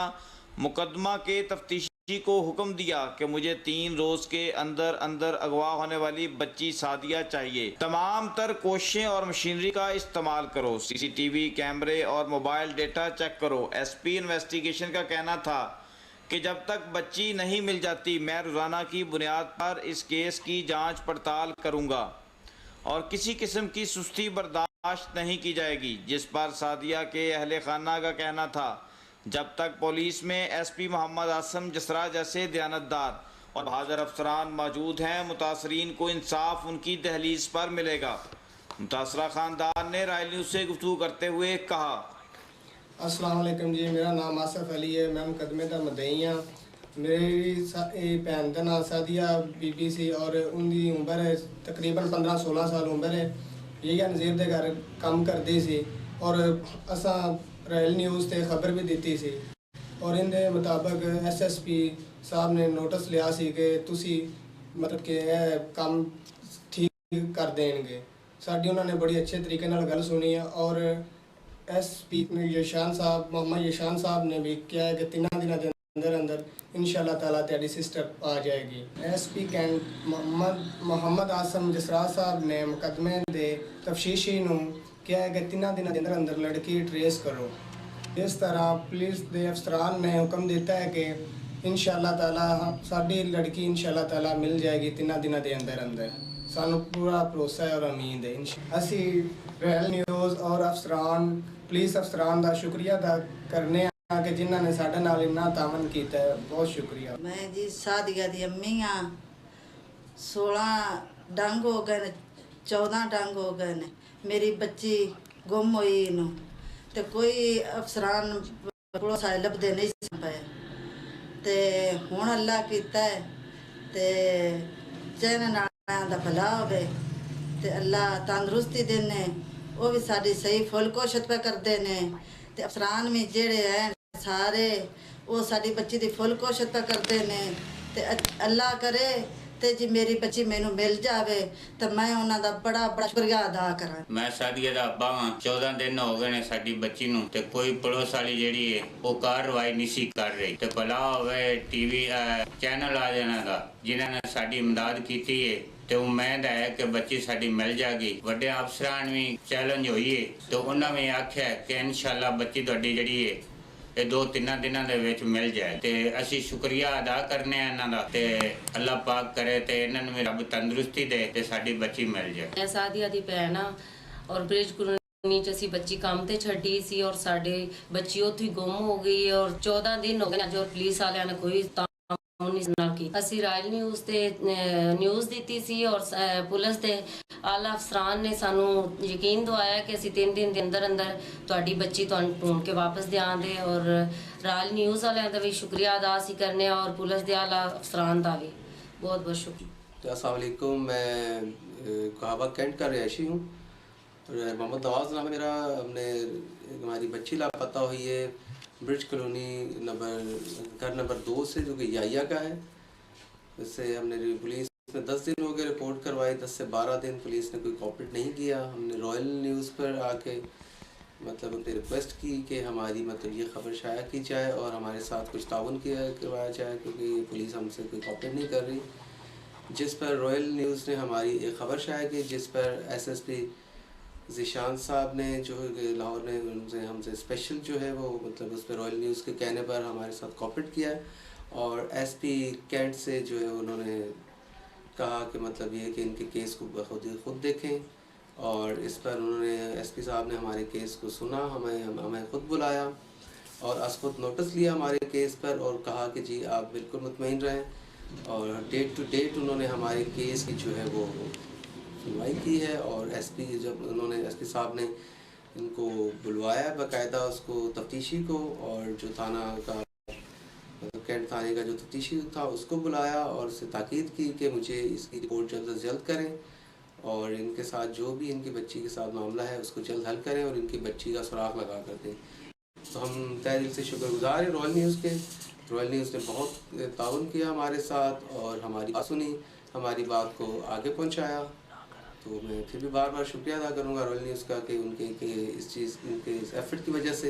Speaker 3: मुकदमा के तफ्तीशी को हुक्म दिया कि मुझे 3 रोज़ के अंदर अंदर अगवा होने वाली बच्ची सादिया चाहिए। तमाम तर कोशिशें और मशीनरी का इस्तेमाल करो, CCTV कैमरे और मोबाइल डेटा चेक करो। SP इन्वेस्टिगेशन का कहना था कि जब तक बच्ची नहीं मिल जाती मैं रोज़ाना की बुनियाद पर इस केस की जांच पड़ताल करूंगा और किसी किस्म की सुस्ती बर्दाश्त नहीं की जाएगी, जिस पर सादिया के अहले खाना का कहना था जब तक पुलिस में SP मोहम्मद आसम जसरा जैसे दयानतदार और बहादुर अफसरान मौजूद हैं, मुतासरीन को इंसाफ उनकी दहलीज पर मिलेगा। मुतासरा ख़ानदान ने रॉयल न्यूज़ से गुफ्तगू करते हुए कहा,
Speaker 7: अस्सलाम वालेकुम जी, मेरा नाम आसफ अली है, मैं मुकदमे का मदई हाँ। मेरी भैन का नाम सादिया बीबी सी और उनकी उम्र है तकरीबन 15-16 साल उम्र है। यही नज़ीर के घर काम करती सी और असा रॉयल न्यूज़ से खबर भी दी सी और इनके मुताबिक SSP साहब ने नोटिस लिया सी कि तुसी मतलब कि काम ठीक कर देंगे। साड़ी उन्होंने बड़ी अच्छे तरीके नाल गल सुनी है और SP यशान साहब मोहम्मद यशान साहब ने भी किया है कि 3 दिनों के अंदर अंदर इंशाल्लाह ताला तेरी सिस्टर आ जाएगी। SP कैंट मोहम्मद आसम जसरा साहब ने मुकदमे दे तफ्तीशी नूं क्या है कि 3 दिनों के अंदर अंदर लड़की ट्रेस करो। इस तरह पुलिस के अफसरान ने हुक्म दिता है कि इंशाल्लाह ताला साड़ी लड़की इंशाल्लाह ताला मिल जाएगी 3 दिनों के अंदर अंदर। सानू पूरा भरोसा है और उम्मीद है। असी रॉयल न्यूज़ और अफसरान पुलिस अफसरान का शुक्रिया अदा करने कि जिन्होंने साडे नाल इन्ना तामन किया है, बहुत शुक्रिया।
Speaker 8: मैं जी सादिया दी अम्मी हाँ। 16 डंग हो गए, 14 डंग हो गए ने। मेरी बच्ची गुम हुई नू ते कोई अफसरान पुलिस आए लभदे नहीं पे ते हुण अल्लाह कीता है ते चैन नाल दा भला होवे ते अल्लाह तंदुरुस्ती देने। वो भी साडी सही फुल कोशिश पे करते ने ते अफसरान भी जेड़े हैं सारे वो साडी बच्ची दी फुल कोशिश पे करते ने ते अल्लाह करे ते जी मेरी बच्ची मैनू मिल जावे तो मैं उन्हां दा बड़ा बड़ा शुक्रिया अदा करा।
Speaker 9: मैं सादिया दा अब्बा हां। 14 दिन हो गए ने साडी बच्ची नू ते कोई पड़ोस वाली जेड़ी है वो कार्रवाई नहीं सी कर रही ते भला होवे TV चैनल आ जाना दा जिन्हां ने साडी इमदाद कीती है ते उम्मीद है कि बच्ची साडी मिल जाएगी। वड्डे अफसरान भी चैलेंज होई है तो उन्हां भी आख्या कि इंशाल्लाह बच्ची तुहाडी जेड़ी है 2-3 दिनों के विच मिल जाए ते असी शुक्रिया अदा करने इन्हां दा ते अल्लाह पाक करे ते इन्हां नूं रब तंदुरुस्ती दे ते साडी बच्ची मिल जाए।
Speaker 10: मैं सादिया दी भैन और ब्रिज ਕਲੋਨੀ 'ਚ ਅਸੀਂ ਬੱਚੀ ਕੰਮ ਤੇ ਛੱਡੀ ਸੀ ਔਰ ਸਾਡੇ ਬੱਚੀ ਉੱਥੇ ਹੀ ਗੁੰਮ ਹੋ ਗਈ ਔਰ 14 ਦਿਨ ਹੋ ਗਏ ਅੱਜ ਔਰ ਪੁਲਿਸ ਵਾਲਿਆਂ ਨੇ ਕੋਈ ਨਾਲ ਕੀ ਅਸੀਂ ਰਾਇਲ ਨਿਊਜ਼ ਤੇ ਨਿਊਜ਼ ਦਿੱਤੀ ਸੀ ਔਰ ਪੁਲਿਸ ਦੇ ਆਲਾ ਅਫਸਰਾਨ ਨੇ ਸਾਨੂੰ ਯਕੀਨ ਦਵਾਇਆ ਕਿ ਅਸੀਂ 3 ਦਿਨ ਦੇ ਅੰਦਰ ਅੰਦਰ ਤੁਹਾਡੀ ਬੱਚੀ ਤੁਹਾਨੂੰ ਢੂੰढ ਕੇ ਵਾਪਸ ਦਿਆਂਗੇ ਔਰ ਰਾਇਲ ਨਿਊਜ਼ ਵਾਲਿਆਂ ਦਾ ਵੀ ਸ਼ੁਕਰੀਆ ਅਦਾ ਅਸੀਂ ਕਰਨੇ ਔਰ ਪੁਲਿਸ ਦੇ आला अफसरान का भी बहुत बहुत शुक्रिया।
Speaker 11: अस्सलाम वालेकुम, मैं कहावा कैंट का रिहायशी हूँ और मोहम्मद नवाज़ नाम है मेरा। हमारी बच्ची लापता हुई है ब्रिज कॉलोनी घर नंबर 2 से, जो कि याया का है। इससे हमने पुलिस में 10 दिन हो गए रिपोर्ट करवाई, 10 से 12 दिन पुलिस ने कोई कॉपरेट नहीं किया। हमने रॉयल न्यूज़ पर आके मतलब उनसे रिक्वेस्ट की कि हमारी मतलब ये खबर शाया की जाए और हमारे साथ कुछ ताउन करवाया जाए, क्योंकि ये पुलिस हमसे कोई कॉपरेट नहीं कर रही। जिस पर रॉयल न्यूज़ ने हमारी एक ख़बर शाया की, जिस पर SSP ज़ीशान साहब ने जो लाहौर ने उनसे हमसे स्पेशल जो है वो मतलब उस पर रॉयल न्यूज़ के कहने पर हमारे साथ कॉपरेट किया है। और SP कैंट से जो है उन्होंने कहा कि मतलब ये कि इनके केस को खुद देखें और इस पर उन्होंने SP साहब ने हमारे केस को सुना, हमें ख़ुद बुलाया और खुद नोटिस लिया हमारे केस पर और कहा कि जी आप बिल्कुल मुतमईन रहें। और डेट टू डेट उन्होंने हमारे केस की जो है वो सुनवाई की है। और जब उन्होंने SP साहब ने इनको बुलवाया बाकायदा उसको तफ्तीशी को, और जो थाना का मतलब कैंट थाने का जो तफ्तीशी था उसको बुलाया और उससे ताकीद की कि मुझे इसकी रिपोर्ट जल्द से जल्द करें और इनके साथ जो भी इनकी बच्ची के साथ मामला है उसको जल्द हल करें और इनकी बच्ची का सुराग लगा कर दें। तो हम तहे दिल से शुक्रगुजार हैं रॉयल न्यूज़ के। रॉयल न्यूज़ ने बहुत ताउन किया हमारे साथ और हमारी बात सुनी, हमारी बात को आगे पहुंचाया। तो मैं फिर भी बार बार शुक्रिया अदा करूंगा रॉयल न्यूज़ का कि उनके इस एफर्ट की वजह से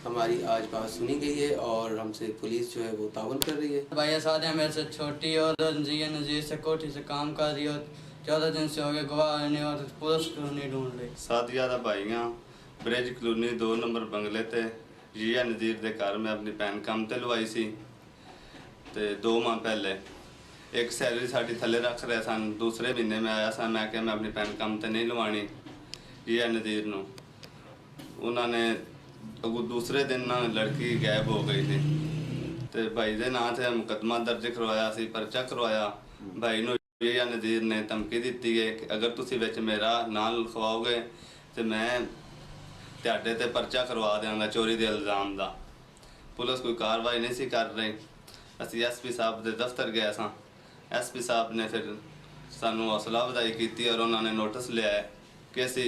Speaker 11: हमारी आज बात सुनी गई है और हमसे पुलिस जो है वो ताउन कर रही है।
Speaker 12: भैया साथ है मेरे से छोटी और नज़ीर से कोठी से काम कर रही और 14 दिन से हो गए गवाह ने और पुलिस को नहीं ढूंढ रही।
Speaker 13: सादिया दा भाईयां ब्रिज कॉलोनी 2 नंबर बंगले ते जिया नज़ीर दे घर में अपनी भैन काम ते लवाई सी ते 2 माह पहले एक सैलरी साड़ी थले रख रहे सन। दूसरे महीने में आया सा, मैं क्या मैं अपनी भैन काम ते नहीं लवानी जिया नज़ीर नूं। उन्होंने दूसरे दिन ना लड़की गायब हो गई थी ते भाई दे नां ते मुकदमा दर्ज करवाया सी, परचा करवाया। भाई नूं जिया नज़ीर ने धमकी दी है कि अगर तुसी विच मेरा नाम लिखवाओगे तो मैं तुहाडे ते परचा करवा देंगा चोरी के इल्ज़ाम का। पुलिस कोई कार्रवाई नहीं सी कर रही। असी SP साहब के दफ्तर गए सां, SP साहब ने फिर सानू हौसला अफजाई की और उन्होंने नोटिस लिया है कि असी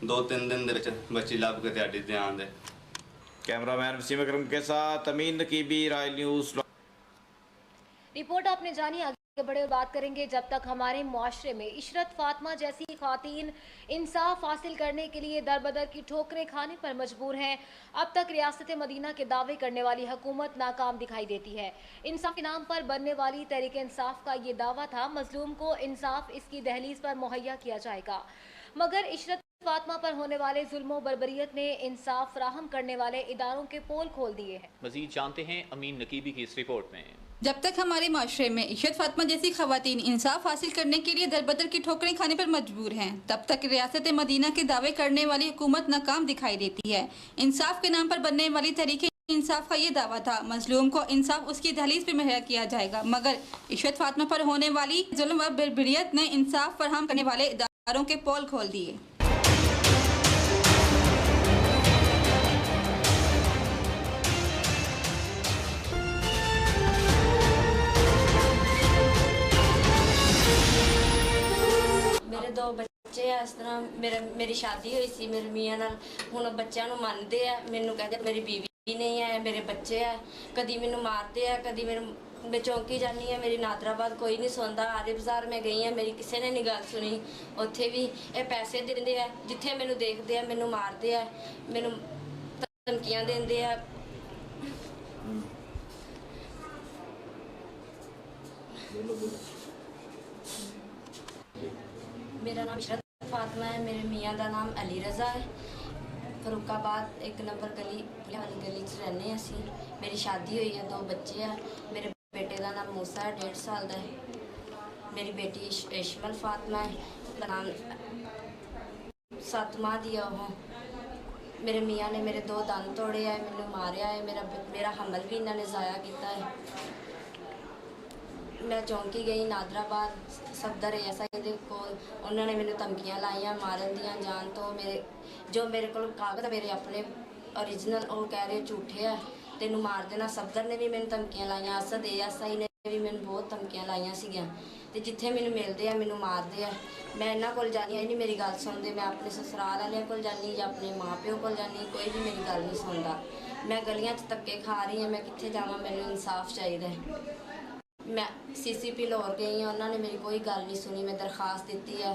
Speaker 13: 2-3 दिन दे विच बच्ची लभ के तुहाडी ध्यान दे।
Speaker 14: कैमरामैन वसीम अकरम के साथ अमीन नकीबी, रॉयल न्यूज़।
Speaker 2: रिपोर्ट आपने जानी, आगे बढ़े और बात करेंगे। जब तक हमारे मुआशरे में इशरत फातिमा जैसी खातीन इंसाफ हासिल करने के लिए दर बदर की ठोकरें खाने पर मजबूर हैं, अब तक रियासत मदीना के दावे करने वाली हुकूमत नाकाम दिखाई देती है। इंसाफ के नाम पर बनने वाली तहरीक इंसाफ का ये दावा था मजलूम को इंसाफ इसकी दहलीज पर मुहैया किया जाएगा, मगर इशरत फातिमा पर होने वाले जुल्मों बर्बरियत ने इंसाफ फराहम करने वाले इदारों के पोल खोल दिए हैं।
Speaker 1: मजीद जानते हैं अमीन नकीबी की इस रिपोर्ट में।
Speaker 15: जब तक हमारे माशरे में इशरत फातिमा जैसी खवातीन इंसाफ हासिल करने के लिए दरबदर की ठोकरें खाने पर मजबूर हैं, तब तक रियासत मदीना के दावे करने वाली हुकूमत नाकाम दिखाई देती है। इंसाफ के नाम पर बनने वाली तहरीक इंसाफ का ये दावा था मजलूम को इंसाफ उसकी दहलीज पर मुहैया किया जाएगा, मगर इशरत फातिमा पर होने वाली जुल्म व बर्बरियत ने इंसाफ फराहम करने वाले इदारों के पोल खोल दिए।
Speaker 10: मेरे 2 बच्चे है, इस तरह मेरी शादी हुई सी मेरे मियाँ नाल। हुण बच्चों नूं मनदे आ, मैनूं कहदे मेरी बीवी नहीं है, मेरे बच्चे है। कदी मैनूं मारते हैं, कदी मैं चौंकी जानी है। मेरी नादराबाद कोई नहीं सुनता। आरिफ बाजार मैं गई है, मेरी किसी ने नहीं गल सुनी। उत्थे भी ये पैसे देंदे है, जिथे मैनूं देखते हैं मैनूं मारते हैं, मैनूं धमकियां देंदे है। मेरा नाम इशरत फातिमा है, मेरे मियाँ का नाम अली रज़ा है। फरूकाबाद 1 नंबर गली वाली गली च रहने असी। मेरी शादी हुई है, 2 बच्चे हैं। मेरे बेटे का नाम मूसा है, 1.5 साल का है। मेरी बेटी इशमल फातिमा है, नाम
Speaker 16: 7 माह दी है वो। मेरे मियाँ ने मेरे 2 दंद तोड़े है, मैंने मारिया है, मेरा हमल भी इन्होंने ज़ाया किया है। मैं चौंकी गई नादराबाद सफदर ASI को, उन्होंने मैंने धमकियाँ लाइया मारन दियाँ जान तो। मेरे को कागज़ मेरे अपने ओरिजिनल वो कह रहे झूठे है, तेनू मार देना। सफदर ने भी मैंने धमकियाँ लाइया, असद ASI ने भी मैंने बहुत धमकियाँ लाइया सीगियां ते जिथे मैनू मिलते हैं मैनू मारते हैं। मैं इन्हों को जानी नहीं मेरी गल सुनते, मैं अपने ससुराल वाले को जानी या अपने माँ प्यो को जानी, कोई भी मेरी गल नहीं सुनता। मैं गलियां च धक्के खा रही हाँ, मैं कित्थे जावां, मैनू इंसाफ चाहिए। मैं CCP लाहौर गई हाँ, उन्होंने मेरी कोई गल नहीं सुनी। मैं दरखास्त दी है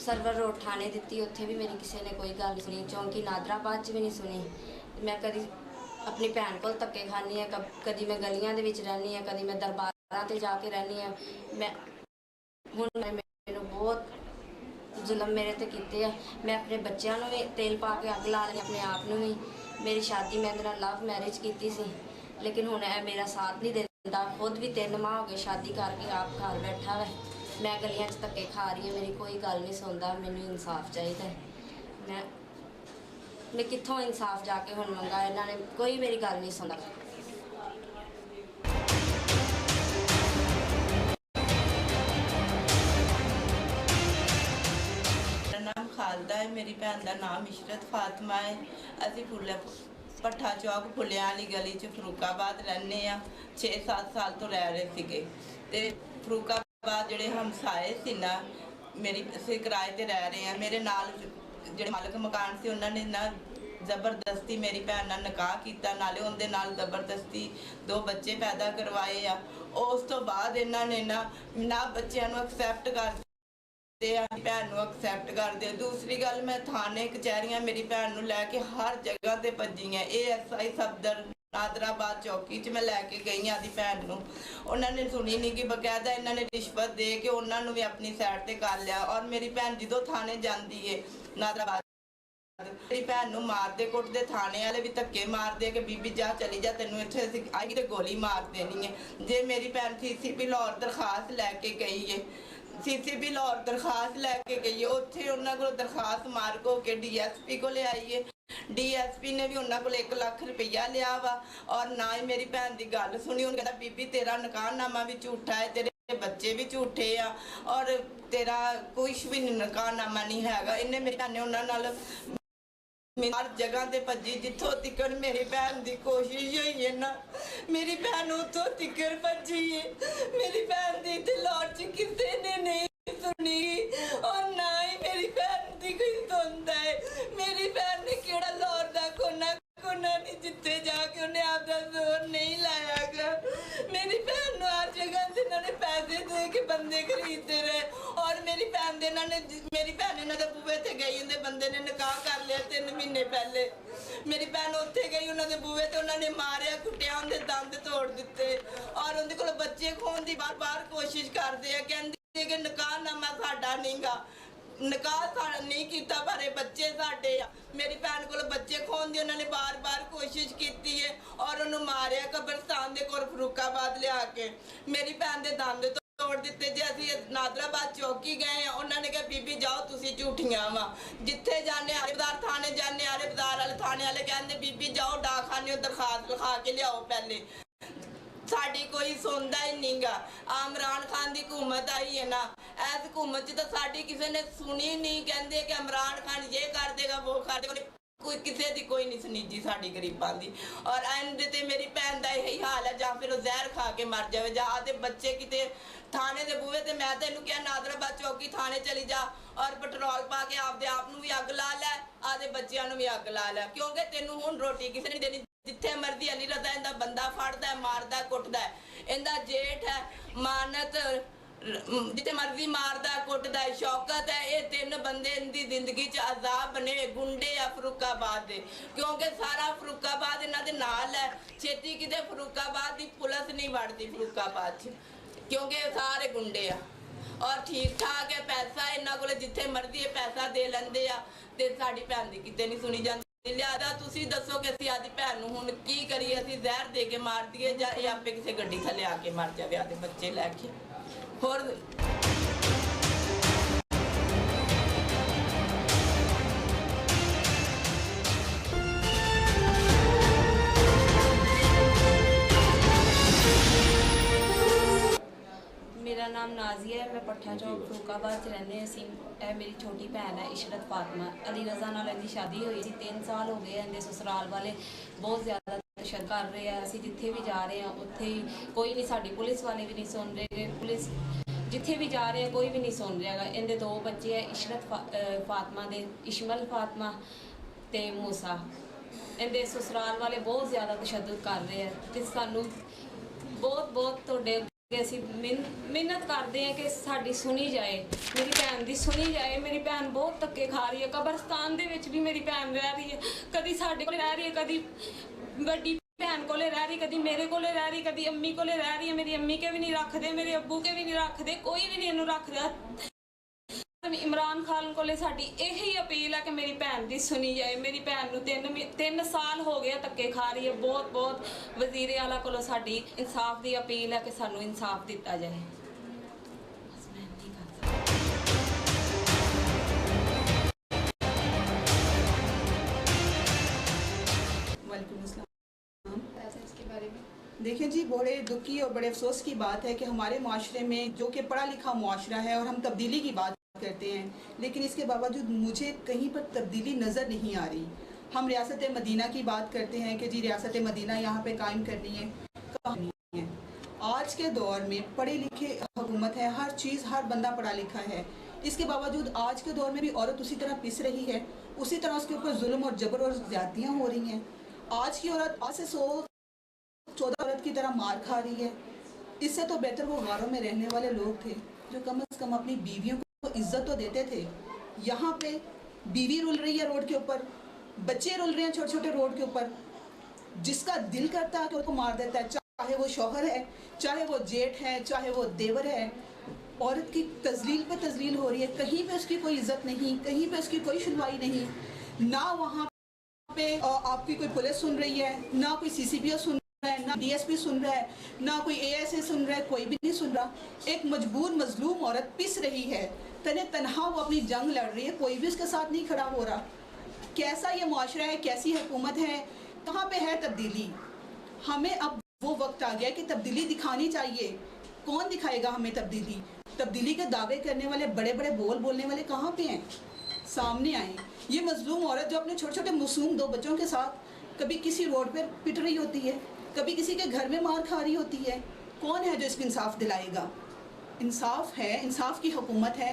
Speaker 16: सर्वर रोड थाने दी, उत्थे भी मेरी किसी ने कोई गल नहीं सुनी। चौंकी नादराबाद भी नहीं सुनी। मैं कभी अपनी भैन को धक्के खानी है, कभी मैं गलियां दे विच रहनी है, कभी मैं दरबारां ते जाके रहनी है। मैं हुण मैनू बहुत जुल्म मेरे ते कीते है। मैं अपने बच्चों भी तेल पा के अग ला ली, अपने आप नूं भी। मेरी शादी मैं इहदे नाल लव मैरिज की सी, लेकिन हुण मेरा साथ नहीं देता। खुद भी 3 माह हो गए शादी करके, आप घर बैठा है। मैं गलियां च धक्के खा रही है, मेरी कोई गल नहीं सुनता। मैनू इंसाफ चाहिए। मैं कित्थों इंसाफ जाके हुण मंगा, इन्होंने कोई मेरी गल नहीं सुनता।
Speaker 17: मेरा नाम खालदा है, मेरी भैन का नाम इशरत फातिमा है। असीं फुले भट्ठा चौक फुलियां वाली गली च फरूकाबाद रहने 6-7 साल तो रह रहे थे। ते फरूकाबाद जिहड़े हमसाए सी ना, मेरी असीं किराए ते रह रहे हैं। मेरे नाल जिहड़े मालक मकान से उन्होंने ना जबरदस्ती मेरी भैन नाल निकाह किया, नाले उनके नाल जबरदस्ती 2 बच्चे पैदा करवाए आ। उस तो बाद इन्होंने ना बच्चों को एक्सैप्ट करते भैन को एक्सैप्ट करते। दूसरी गल, मैं थाने कचहरियाँ मेरी भैन को लैके हर जगह से भजी है। ASI सफदर नादराबाद चौकी च मैं लैके गई आदि भैन को, उन्होंने सुनी नहीं कि बकायदा इन्होंने रिश्वत दे के उन्होंने भी अपनी साइड से कर लिया। और मेरी भैन जो थाने जाती है नादराबाद, मेरी भैन को मारते कुटते, थाने वाले भी धक्के मारते कि बीबी जा चली जा, तेनों इत्थे आई तो गोली मार देनी है। जे मेरी भैन CCP लाहौर दरखास्त लैके गई है, CCP लाहौर दरखास्त लैके गई है, उत्थे उन्होंने को दरखास्त मार्क हो के DSP को ले आई है। DSP ने भी उन्होंने को 1 लाख रुपया लिया वा, और ना ही मेरी भैन की गल सुनी। उन्हें कहता बीबी तेरा निकाहनामा भी झूठा है, तेरे बच्चे भी झूठे आ, और तेरा कुछ भी निकाहनामा नहीं हैगा। इन्हें मेरी भैन ने उन्होंने हर जगह से भजी, जिथों तिकड़ मेरी भैन की कोशिश हुई है ना, मेरी भैन उतों तिकड़ भजी है। मेरी भैन की इतने लाहौर च किसी ने नहीं सुनी, और ना ही मेरी भैन की कोई सुनता है। मेरी भैन ने केड़ा लाहौर का कोना नहीं जिथे जाके उन्हें आपका जोर नहीं लाया। मेरी भैन हर जगह से इन्होंने पैसे दे के बंदे खरीदते रहे, और मेरी भैन दे मेरी भैन इन्हों के बूहे ते गई, उनके बंदे ने निकाह कर लिया 3 महीने पहले। मेरी भैन उत्थे गई उन्होंने बूहे ते, उन्होंने मारिया कुटिया, उनके दंद तोड़ दिते, और उनके को बच्चे खोन की बार कोशिश करते हैं। कहते कि निकाहनामा साडा नहीं गा, निकाह नहीं किया, पर बच्चे साडे आ। मेरी भैन को बच्चे खोन की उन्होंने बार कोशिश की है, और उन्होंने मारिया कब्रस्तान के कोल फरूकाबाद लिया के। मेरी भैन के दंद तोड़ दिते। जे असीं नादराबाद चौकी गए हैं, उन्होंने कहा बीबी जाओ तुसीं झूठियां वा, जिथे जाने आले बाजार थाने जाने, आले बाजार वाले थाने वाले कहते बीबी जाओ डाकखाने दरखास्त लिखा के लियाओ। पहले साड़ी कोई सुनता ही नहीं गा। इमरान खान की हुकूमत आई है ना, इस हुकूमत तो साड़ी किसी ने सुनी नहीं। कहते कि इमरान खान ये कर देगा वो कर देगा, कोई किसी की कोई नहीं सुनी जी साड़ी गरीबां की। और एंड ते मेरी भैन का यही हाल है, जां फिर जहर खा के मर जाए, जां आदे बच्चे किते थाने के बूहे ते मैं तेनू क्या नादराबाद चौकी थाने चली जा, और पेट्रोल पा के आपदे आप नूं भी अग ला लै, आदे बच्चों नूं भी अग ला लै, क्योंकि तेनू हुण रोटी किसी ने देनी। जिथे मर्जी अली रजा इंदा बंदा फड़दा है, मारदा कुटदा है। इंदा जेठ है मानत, जिते मर्जी मारदा कुटदा है। शौकत है, ये 3 बंदे इनकी जिंदगी च अजाब बने गुंडे आ फरूकाबाद दे, क्योंकि सारा फरूकाबाद इन्हां दे नाल है। छेती किते फरूकाबाद की पुलिस नहीं वड़दी फरूकाबाद च, क्योंकि सारे गुंडे आ, और ठीक ठाक है। पैसा इन्हां कोल जिथे मर्जी पैसा दे लैंदे आ, ते साडी भैन दी किते नहीं सुनी जाती। लिहाजा तुसीं दसो कि असीं आदी भैन नूं हुण की करिए? असीं जहर दे के मार दईए, जां इह आपे किसी गड्डी थल्ले आके मर जावे आदे बच्चे लैके। होर
Speaker 16: नाम नाजिया है, मैं पट्ठा चौक फरूकाबाद च रहने सी। मेरी छोटी भैन है इशरत फातिमा। अली रजा नाल इहदी शादी हुई सी, 3 साल हो गए। इहदे ससुराल वाले बहुत ज़्यादा तशद्दुद कर रहे हैं। ਅਸੀਂ जिथे भी जा रहे हैं उत्थे ही कोई नहीं, साडी पुलिस वाले भी नहीं सुन रहे। पुलिस जिथे भी जा रहे हैं कोई भी नहीं सुन रहा है। इहदे 2 बच्चे है, इशरत फातिमा दे इशमल फातिमा ते मूसा। इहदे ससुराल वाले बहुत ज़्यादा तशद्दुद कर रहे हैं ते सानू बहुत तुहाडे ਅਸੀਂ ਮਿਹਨਤ ਕਰਦੇ ਹਾਂ ਕਿ ਸਾਡੀ ਸੁਣੀ ਜਾਏ, ਮੇਰੀ ਭੈਣ ਦੀ ਸੁਣੀ ਜਾਏ। ਮੇਰੀ ਭੈਣ ਬਹੁਤ ਧੱਕੇ ਖਾ ਰਹੀ ਹੈ। ਕਬਰਸਤਾਨ ਦੇ ਵਿੱਚ ਵੀ ਮੇਰੀ ਭੈਣ ਰਹਿ ਰਹੀ ਹੈ, ਕਦੀ ਸਾਡੇ ਕੋਲ ਰਹਿ ਰਹੀ ਹੈ, ਕਦੀ ਵੱਡੀ ਭੈਣ ਕੋਲੇ ਰਹਿ ਰਹੀ, ਕਦੀ ਮੇਰੇ ਕੋਲੇ ਰਹਿ ਰਹੀ, ਕਦੀ ਅੰਮੀ ਕੋਲੇ ਰਹਿ ਰਹੀ ਹੈ। ਮੇਰੀ ਅੰਮੀ ਕੇ ਵੀ ਨਹੀਂ ਰੱਖਦੇ, ਮੇਰੇ ਅੱਬੂ ਕੇ ਵੀ ਨਹੀਂ ਰੱਖਦੇ, ਕੋਈ ਵੀ ਨਹੀਂ ਇਹਨੂੰ ਰੱਖਦਾ। इमरान खान कोले साडी यही अपील है कि मेरी भैन की सुनी जाए। मेरी भैन नूं 3 साल हो गए धक्के खा रही है। बहुत वजीर आला कोलों साडी इंसाफ की अपील है कि सानू इंसाफ दिता जाए।
Speaker 18: देखें जी, बड़े दुख की और बड़े अफसोस की बात है कि हमारे माशरे में जो कि पढ़ा लिखा मुआशरा है और हम तब्दीली की बात करते हैं, लेकिन इसके बावजूद मुझे कहीं पर तब्दीली नज़र नहीं आ रही। हम रियासत मदीना की बात करते हैं कि जी रियासत मदीना यहाँ पे कायम करनी है, कहाँ नहीं है। आज के दौर में पढ़े लिखे हुकूमत है, हर चीज़ हर बंदा पढ़ा लिखा है। इसके बावजूद आज के दौर में भी औरत उसी तरह पिस रही है, उसी तरह उसके ऊपर जुल्म और जबर और ज़्यादतियाँ हो रही हैं। आज की औरत आज से 114 औरत की तरह मार खा रही है। इससे तो बेहतर वो गारों में रहने वाले लोग थे जो कम से कम अपनी बीवियों को इज्जत तो देते थे। यहाँ पे बीवी रुल रही है रोड के ऊपर, बच्चे रुल रहे हैं छोटे छोटे रोड के ऊपर। जिसका दिल करता है कि उसको मार देता है, चाहे वो शौहर है, चाहे वो जेठ है, चाहे वो देवर है। औरत की तजलील पे तजलील हो रही है, कहीं पे उसकी कोई इज्जत नहीं, कहीं पे उसकी कोई सुनवाई नहीं। ना वहाँ पे आपकी कोई पुलिस सुन रही है, ना कोई CCPO सुन रहा है, ना DSP सुन रहा है, ना कोई ASA सुन रहा है, कोई भी नहीं सुन रहा। एक मजबूर मजलूम औरत पिस रही है, तनहा वो अपनी जंग लड़ रही है, कोई भी उसके साथ नहीं खड़ा हो रहा। कैसा ये मुआशरा है, कैसी हुकूमत है, कहाँ पे है तब्दीली? हमें अब वो वक्त आ गया कि तब्दीली दिखानी चाहिए। कौन दिखाएगा हमें तब्दीली? तब्दीली के दावे करने वाले, बड़े बड़े बोल बोलने वाले कहाँ पे हैं? सामने आए। ये मजलूम औरत जो अपने छोटे छोटे मासूम 2 बच्चों के साथ कभी किसी रोड पर पिट रही होती है, कभी किसी के घर में मार खा रही होती है, कौन है जो इसको इंसाफ दिलाएगा? इंसाफ है, इंसाफ की हुकूमत है।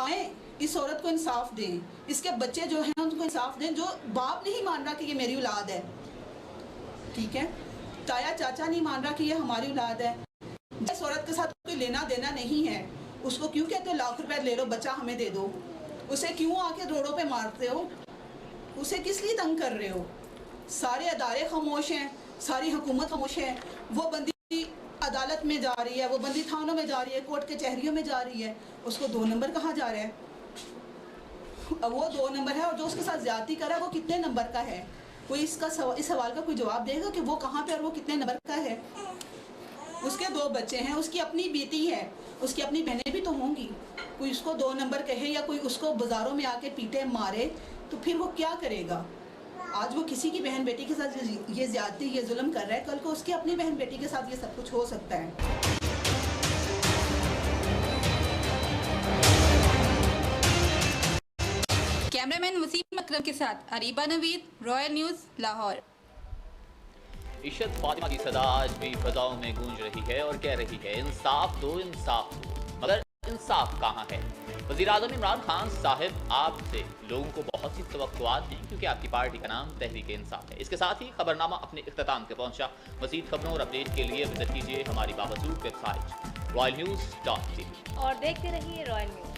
Speaker 18: आए इस औरत को इंसाफ दें, इसके बच्चे जो हैं उनको इंसाफ दें। जो बाप नहीं मान रहा कि ये मेरी औलाद है, ठीक है, ताया चाचा नहीं मान रहा कि ये हमारी औलाद है, जिस औरत के साथ कोई लेना देना नहीं है, उसको क्यों कहते हो लाख रुपए ले लो बच्चा हमें दे दो? उसे क्यों आके रोडों पे मारते हो? उसे किस लिए तंग कर रहे हो? सारे अदारे खामोश हैं, सारी हुकूमत खामोश है। वो बंदी अदालत में जा रही है, वो बंदी थानों में जा रही है, कोर्ट कचहरियों में जा रही है, उसको 2 नंबर कहाँ जा रहा है? अब वो 2 नंबर है और जो उसके साथ ज्यादती कर रहा है वो कितने नंबर का है? कोई इस सवाल का कोई जवाब देगा कि वो कहाँ पे और वो कितने नंबर का है? उसके 2 बच्चे हैं, उसकी अपनी बेटी है, उसकी अपनी बहनें भी तो होंगी। कोई उसको 2 नंबर कहे या कोई उसको बाजारों में आके पीटे मारे तो फिर वो क्या करेगा? आज वो किसी की बहन बेटी के साथ ये ज्यादती, ये जुल्म कर रहा है, कल को उसकी अपनी बहन बेटी के साथ ये सब कुछ हो सकता है।
Speaker 15: कैमरामैन वसीम अकरम के साथ अरीबा नवीद, रॉयल न्यूज़, लाहौर।
Speaker 1: इशरत फातिमा की सदा आज भी फजाओं में गूंज रही है और कह रही है इंसाफ दो, इंसाफ दो, मगर इंसाफ कहाँ है? वज़ीर-ए-आज़म इमरान खान साहब, आपसे लोगों को बहुत सी तवक्कुआत हैं क्योंकि आपकी पार्टी का नाम तहरीक इंसाफ है। इसके साथ ही खबरनामा अपने इख्तिताम पे पहुंचा। मज़ीद खबरों और अपडेट के लिए विजिट कीजिए हमारी बावजूद वेबसाइट royalnews.tv
Speaker 2: और देखते रहिए रॉयल न्यूज़।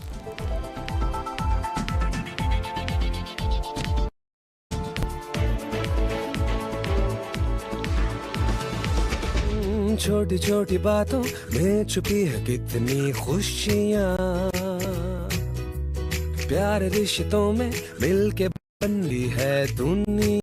Speaker 19: छोटी छोटी बातों में छुपी है कितनी खुशियाँ, प्यार रिश्तों में मिलके बन ली है दुनिया।